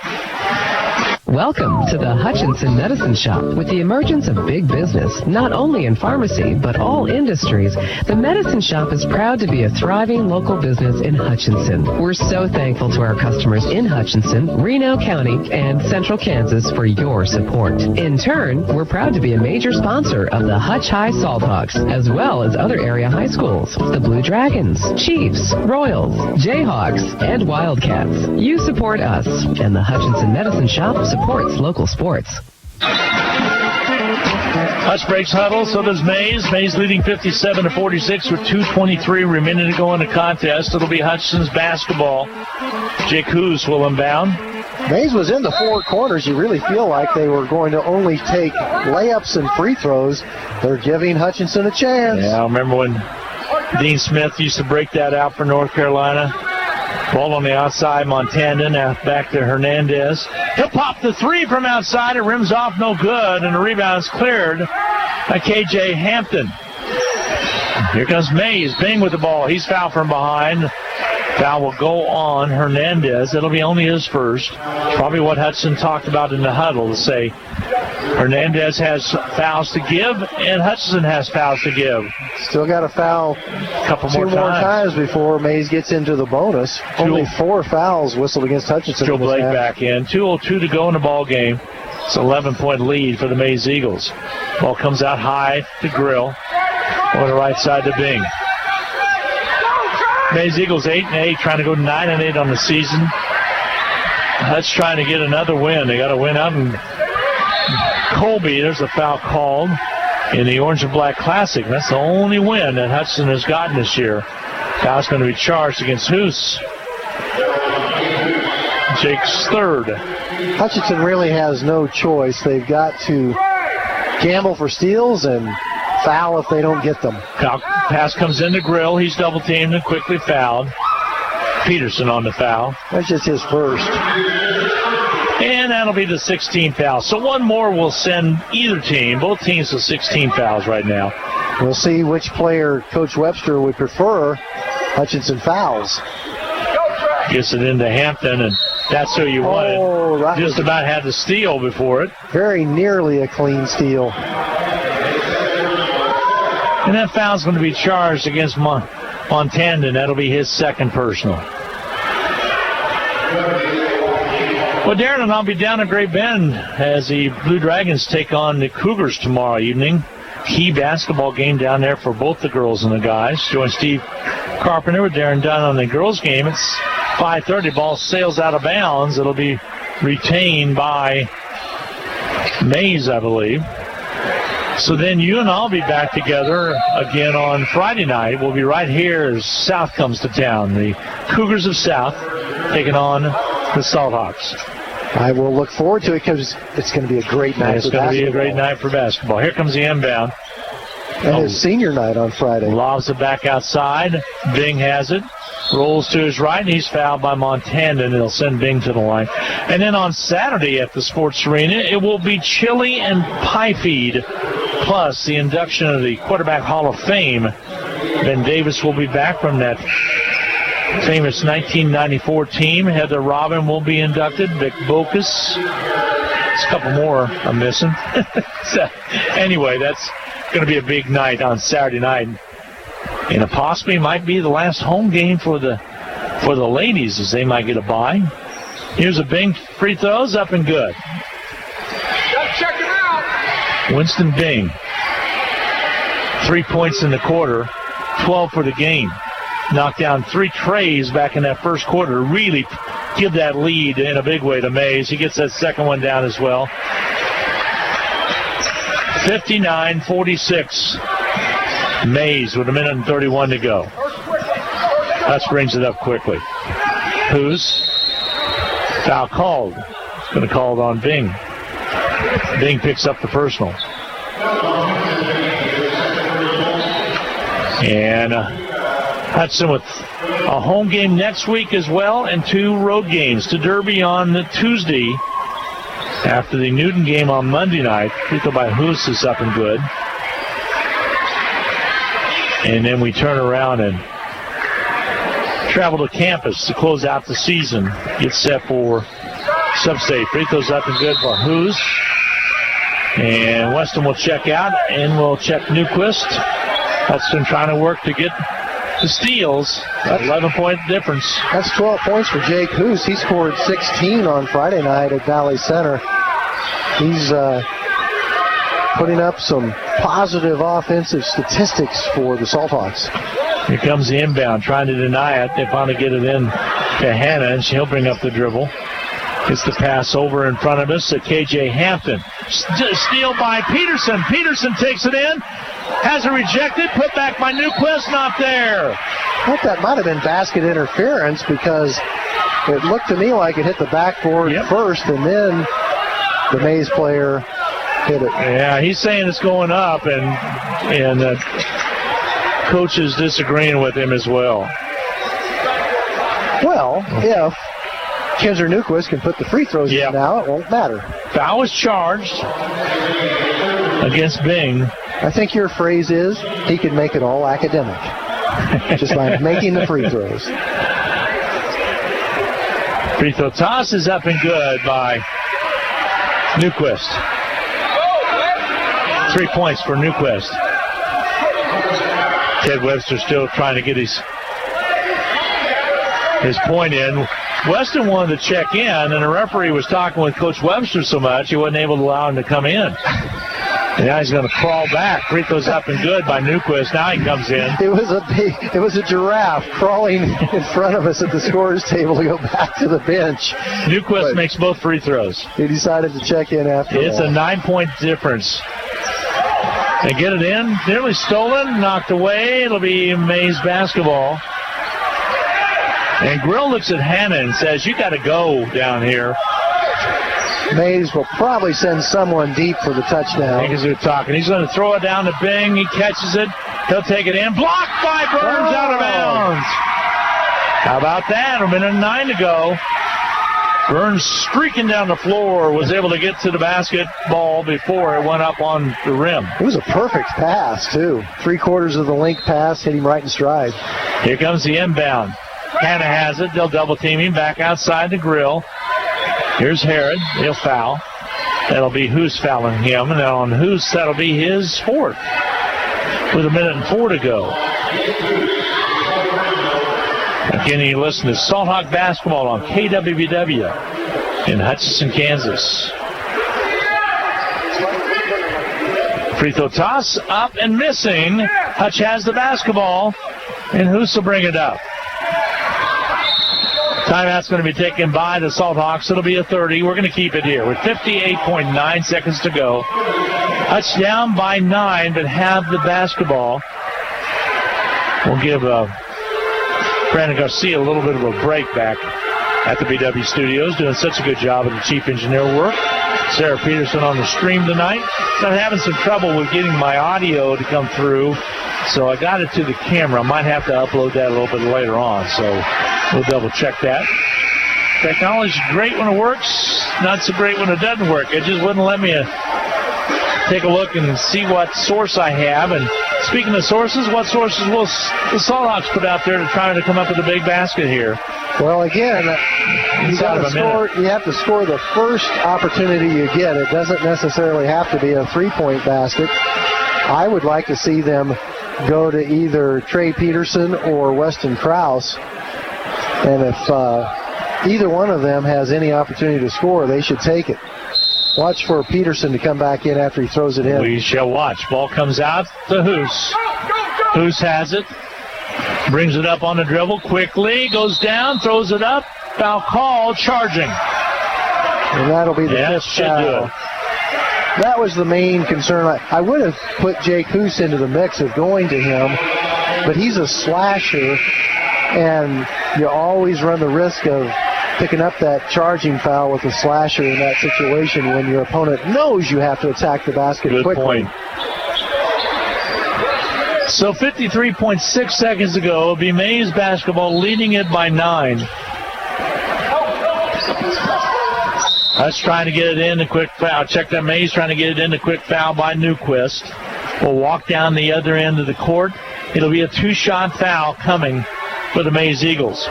Welcome to the Hutchinson Medicine Shop. With the emergence of big business, not only in pharmacy, but all industries, the Medicine Shop is proud to be a thriving local business in Hutchinson. We're so thankful to our customers in Hutchinson, Reno County, and Central Kansas for your support. In turn, we're proud to be a major sponsor of the Hutch High Salt Hawks, as well as other area high schools, the Blue Dragons, Chiefs, Royals, Jayhawks, and Wildcats. You support us, and the Hutchinson Medicine Shop supports local sports. Hutch breaks huddle, so does Maize. Maize leading 57-46 with 2:23 remaining to go in the contest. It'll be Hutchinson's basketball. Jake Hoos will inbound. Maize was in the four corners. You really feel like they were going to only take layups and free throws. They're giving Hutchinson a chance. Yeah, I remember when Dean Smith used to break that out for North Carolina. Ball on the outside, Montana, now back to Hernandez. He'll pop the three from outside. It rims off, no good, and the rebound's cleared by K.J. Hampton. Here comes Maize. Bing with the ball. He's fouled from behind. Foul will go on Hernandez. It'll be only his first. Probably what Hudson talked about in the huddle, to say Hernandez has fouls to give and Hutchinson has fouls to give. Still got to foul two more times before Maize gets into the bonus. Only 4 fouls whistled against Hutchinson. Joe Blake back in. 2:02 to go in the ball game. It's an 11-point lead for the Maize Eagles. Ball comes out high to Grill. On the right side to Bing. Maize Eagles 8-8, trying to go 9-8 on the season. Hutch trying to get another win. They got to win out in Colby. There's a foul called in the Orange and Black Classic. That's the only win that Hutchinson has gotten this year. Foul's going to be charged against Hoos. Jake's third. Hutchinson really has no choice. They've got to gamble for steals and foul if they don't get them. Pass comes into Grill. He's double teamed and quickly fouled. Peterson on the foul. That's just his first. And that'll be the 16th foul. So one more will send either team, both teams, to 16 fouls right now. We'll see which player Coach Webster would prefer. Hutchinson fouls. Gets it into Hampton, and that's who you wanted. Just about had the steal before it. Very nearly a clean steal. And that foul's going to be charged against Montana. That'll be his second personal. Well, Darren and I'll be down at Great Bend as the Blue Dragons take on the Cougars tomorrow evening. Key basketball game down there for both the girls and the guys. Join Steve Carpenter with Darren Dunn on the girls' game. It's 5:30. Ball sails out of bounds. It'll be retained by Maize, I believe. So then you and I'll be back together again on Friday night. We'll be right here as South comes to town. The Cougars of South taking on the Salt Hawks. I will look forward to it because it's going to be a great night. It's going to be a great night for basketball. Here comes the inbound. And his senior night on Friday. Lobs it back outside. Bing has it. Rolls to his right, and he's fouled by Montana, and it'll send Bing to the line. And then on Saturday at the Sports Arena, it will be chili and pie feed, plus the induction of the Quarterback Hall of Fame. Ben Davis will be back from that famous 1994 team. Heather Robin will be inducted. Vic Bocas. There's a couple more I'm missing. So, anyway, that's going to be a big night on Saturday night. And it possibly might be the last home game for the ladies, as they might get a bye. Here's a Bing free throws, up and good. Check him out. Winston Bing, 3 points in the quarter, 12 for the game. Knocked down 3 trays back in that first quarter. Really give that lead in a big way to Maize. He gets that second one down as well. 59-46. Maize with 1:31 to go. Hutch brings it up quickly. Who's? Foul called. It's going to call it on Bing. Bing picks up the personal. And Hudson with a home game next week as well, and 2 road games. To Derby on Tuesday, After the Newton game on Monday night, free throw by Hoos is up and good. And then we turn around and travel to campus to close out the season. Get set for Sub-State. Free throws up and good for Hoos. And Weston will check out, and we'll check Newquist. Hudson trying to work to get the steals. 11-point difference. That's 12 points for Jake Hoos. He scored 16 on Friday night at Valley Center. He's putting up some positive offensive statistics for the Salthawks. Here comes the inbound, trying to deny it. They finally get it in to Hannah, and she'll bring up the dribble. Gets the pass over in front of us to KJ Hampton. Steal by Peterson. Peterson takes it in. Has it rejected. Put back by Newquist. Not there. I thought that might have been basket interference because it looked to me like it hit the backboard first, and then the Maize player hit it. Yeah, he's saying it's going up, and coach is disagreeing with him as well. Well, if Kinzer Newquist can put the free throws in now, it won't matter. Foul was charged against Bing. I think your phrase is he can make it all academic. Just by making the free throws. Free throw toss is up and good by Newquist. 3 points for Newquist. Ted Webster still trying to get his point in. Weston wanted to check in, and the referee was talking with Coach Webster so much he wasn't able to allow him to come in. And now he's going to crawl back. Free throws up and good by Newquist. Now he comes in. It was a giraffe crawling in front of us at the scorer's table to go back to the bench. Newquist makes both free throws. He decided to check in after It's that. a 9-point difference. They get it in. Nearly stolen. Knocked away. It'll be Maize basketball. And Grill looks at Hannah and says, you got to go down here. Maize will probably send someone deep for the touchdown. I think as they're talking. He's going to throw it down to Bing. He catches it. He'll take it in. Blocked by Burns out of bounds. How about that? A minute and 9 to go. Burns streaking down the floor, was able to get to the basketball before it went up on the rim. It was a perfect pass, too. 3/4 of the length pass, hit him right in stride. Here comes the inbound. Hannah has it. They'll double team him back outside the Grill. Here's Herod. He'll foul. That'll be Hoos fouling him. And then on Hoos, that'll be his fourth. With 1:04 to go. Again, you listen to Salt Hawk Basketball on KWBW in Hutchinson, Kansas. Free throw toss up and missing. Hutch has the basketball, and Hoos will bring it up. Timeout's going to be taken by the Salt Hawks. It'll be a 30. We're going to keep it here with 58.9 seconds to go. Hutch down by 9, but have the basketball. We'll give Brandon Garcia a little bit of a break back at the BW Studios, doing such a good job of the chief engineer work. Sarah Peterson on the stream tonight. I'm having some trouble with getting my audio to come through, so I got it to the camera. I might have to upload that a little bit later on, so we'll double check that. Technology's great when it works, not so great when it doesn't work. It just wouldn't let me take a look and see what source I have. And speaking of sources, what sources will the Salt Hawks put out there to try to come up with a big basket here? Well, again, you have to score the first opportunity you get. It doesn't necessarily have to be a three-point basket. I would like to see them go to either Trey Peterson or Weston Krause. And if either one of them has any opportunity to score, they should take it. Watch for Peterson to come back in after he throws it in. We shall watch. Ball comes out to Hoos. Hoos has it. Brings it up on the dribble quickly. Goes down, throws it up. Foul call, charging. And that'll be the fifth foul. That was the main concern. I would have put Jake Hoos into the mix of going to him, but he's a slasher, and you always run the risk of picking up that charging foul with a slasher in that situation when your opponent knows you have to attack the basket quickly. Good point. So 53.6 seconds to go. It'll be Maize basketball leading it by 9. Hutch trying to get it in, a quick foul. Check that Maize trying to get it in, a quick foul by Newquist. Will walk down the other end of the court. It'll be a 2-shot foul coming for the Maize Eagles.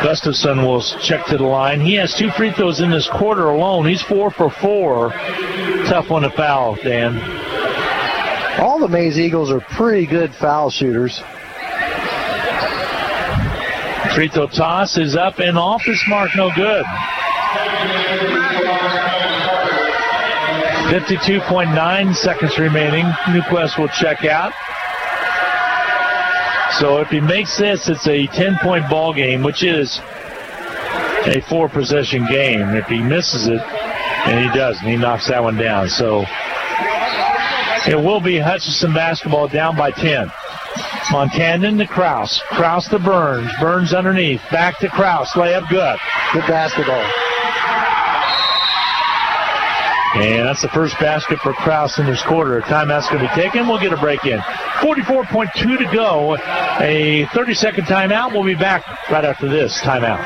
Gustafson will check to the line. He has 2 free throws in this quarter alone. He's 4 for 4. Tough one to foul, Dan. All the Maize Eagles are pretty good foul shooters. Free throw toss is up and off his mark, no good. 52.9 seconds remaining. Newquist will check out. So if he makes this, it's a 10-point ball game, which is a 4-possession game. If he misses it, and he doesn't, he knocks that one down. So it will be Hutchinson basketball down by 10. Montanan to Kraus. Kraus to Burns. Burns underneath. Back to Kraus. Layup good. Good basketball. And that's the first basket for Kraus in this quarter. A timeout's going to be taken. We'll get a break in. 44.2 to go. A 30-second timeout. We'll be back right after this timeout.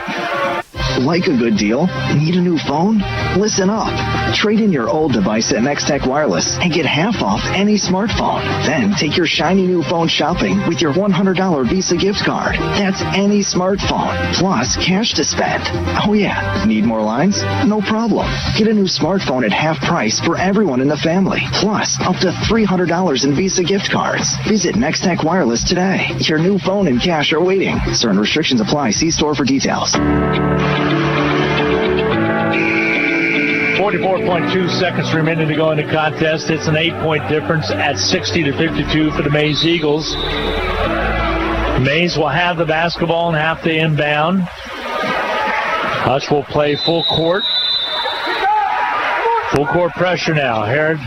Like a good deal? Need a new phone? Listen up. Trade in your old device at Nextech Wireless and get half off any smartphone. Then take your shiny new phone shopping with your $100 Visa gift card. That's any smartphone, plus cash to spend. Oh yeah, need more lines? No problem. Get a new smartphone at half price for everyone in the family, plus up to $300 in Visa gift cards. Visit Nextech Wireless today. Your new phone and cash are waiting. Certain restrictions apply. See store for details. 44.2 seconds remaining to go in the contest. It's an 8-point difference at 60-52 for the Maize Eagles. Maize will have the basketball and have to inbound. Hutch will play full court. Full court pressure now. Herod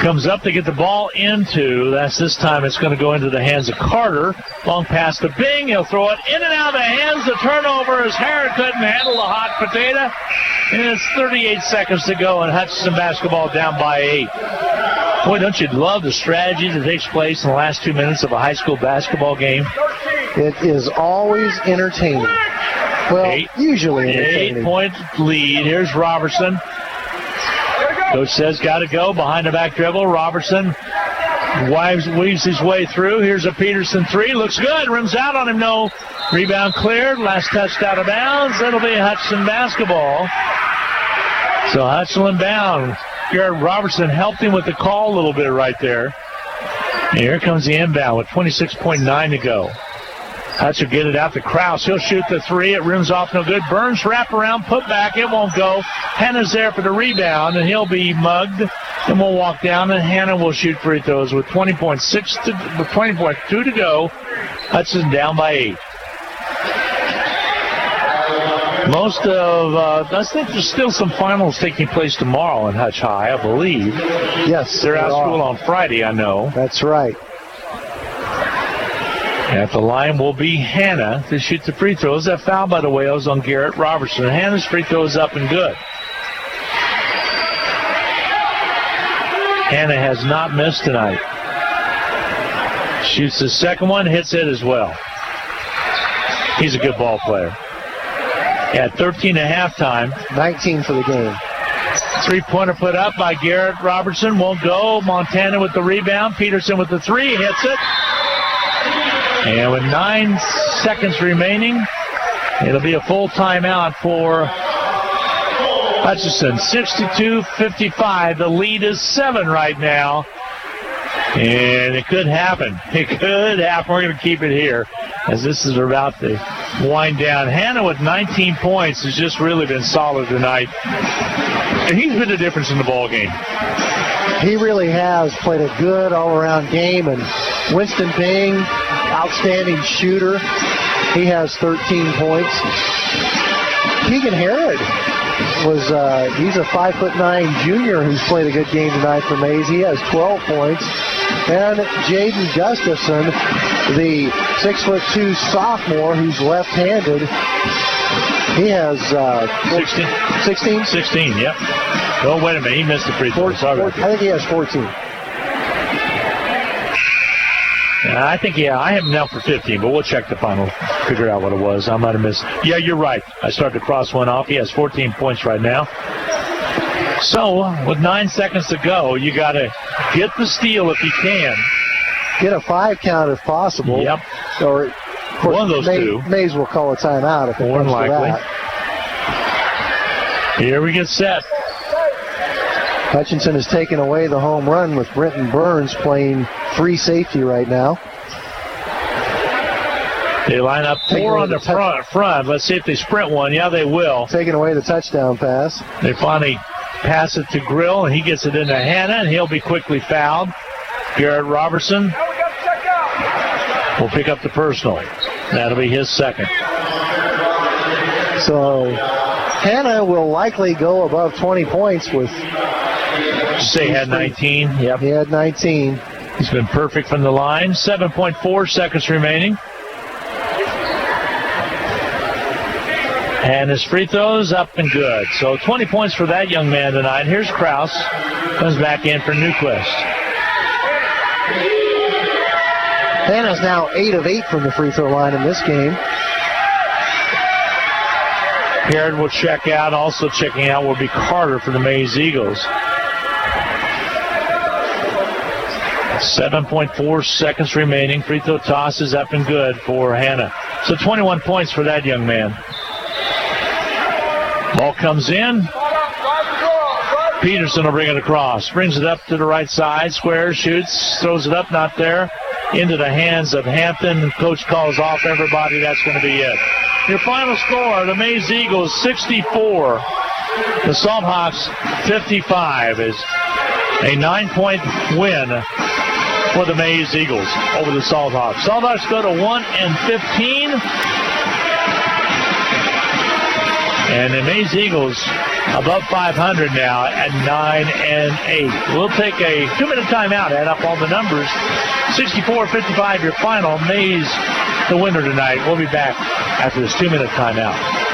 comes up to get the ball into. This time it's going to go into the hands of Carter. Long pass to Bing. He'll throw it in and out of the hands. The turnover as Herod couldn't handle the hot potato. And it's 38 seconds to go, and Hutchinson basketball down by 8. Boy, don't you love the strategy that takes place in the last 2 minutes of a high school basketball game? It is always entertaining. Well, usually entertaining. 8-point lead. Here's Robertson. Coach says got to go. Behind the back dribble. Robertson weaves his way through. Here's a Peterson 3. Looks good. Rims out on him. No. Rebound cleared. Last touched out of bounds. It'll be Hutchinson basketball. So Hutchinson inbound. Garrett Robertson helped him with the call a little bit right there. And here comes the inbound with 26.9 to go. Hutch will get it out to Kraus. He'll shoot the 3. It rims off no good. Burns wrap around, put back. It won't go. Hanna's there for the rebound, and he'll be mugged. And we'll walk down, and Hanna will shoot free throws with 20.2 to go. Hutchinson down by 8. Most of, I think there's still some finals taking place tomorrow in Hutch High, I believe. Yes. They're out of school on Friday, I know. That's right. At the line will be Hanna to shoot the free throws. That foul, by the way, was on Garrett Robertson. Hanna's free throw is up and good. Hanna has not missed tonight. Shoots the second one, hits it as well. He's a good ball player. At 13 at halftime. 19 for the game. Three-pointer put up by Garrett Robertson. Won't go. Montana with the rebound. Peterson with the 3. Hits it. And with 9 seconds remaining, it'll be a full timeout for Hutchinson. 62-55. The lead is 7 right now. And it could happen. It could happen. We're going to keep it here as this is about to wind down. Hanna with 19 points has just really been solid tonight. And he's been the difference in the ball game. He really has played a good all-around game. And Winston Bing, outstanding shooter. He has 13 points. Keegan Herod he's a 5'9" junior who's played a good game tonight for Maize. He has 12 points. And Jaden Gustafson, the 6'2" sophomore who's left-handed, he has 16. 16, yep. Oh, wait a minute. He missed the free throw. I think he has 14. I think, I have him down for 15, but we'll check the final, figure out what it was. I might have missed. Yeah, you're right. I started to cross one off. He has 14 points right now. So, with 9 seconds to go, you got to get the steal if you can. Get a 5 count if possible. Yep. Or one of those two. Maize will call a timeout if it More comes than likely. to that. Here we get set. Hutchinson has taken away the home run with Brenton Burns playing free safety right now. They line up 4 on the front. Let's see if they sprint one. Yeah, they will. Taking away the touchdown pass. They finally pass it to Grill, and he gets it into Hannah, and he'll be quickly fouled. Garrett Robertson will pick up the personal. That'll be his second. So Hannah will likely go above 20 points with... Say he had 19. Yep. He had 19. He's been perfect from the line. 7.4 seconds remaining. And his free throws up and good. So 20 points for that young man tonight. Here's Krause. Comes back in for Newquist. Hannah's now 8 of 8 from the free throw line in this game. Perrin will check out. Also checking out will be Carter for the Maize Eagles. 7.4 seconds remaining. Free throw toss is up and good for Hannah. So 21 points for that young man. Ball comes in. Peterson will bring it across. Brings it up to the right side. Squares, shoots, throws it up, not there. Into the hands of Hampton. Coach calls off everybody. That's going to be it. Your final score, the Maize Eagles 64. The Salthawks 55 is a 9-point win for the Maize Eagles over the Salthawks. Salthawks go to 1-15. And the Maize Eagles above 500 now at 9-8. We'll take a 2-minute timeout, add up all the numbers. 64-55 your final. Maize the winner tonight. We'll be back after this 2-minute timeout.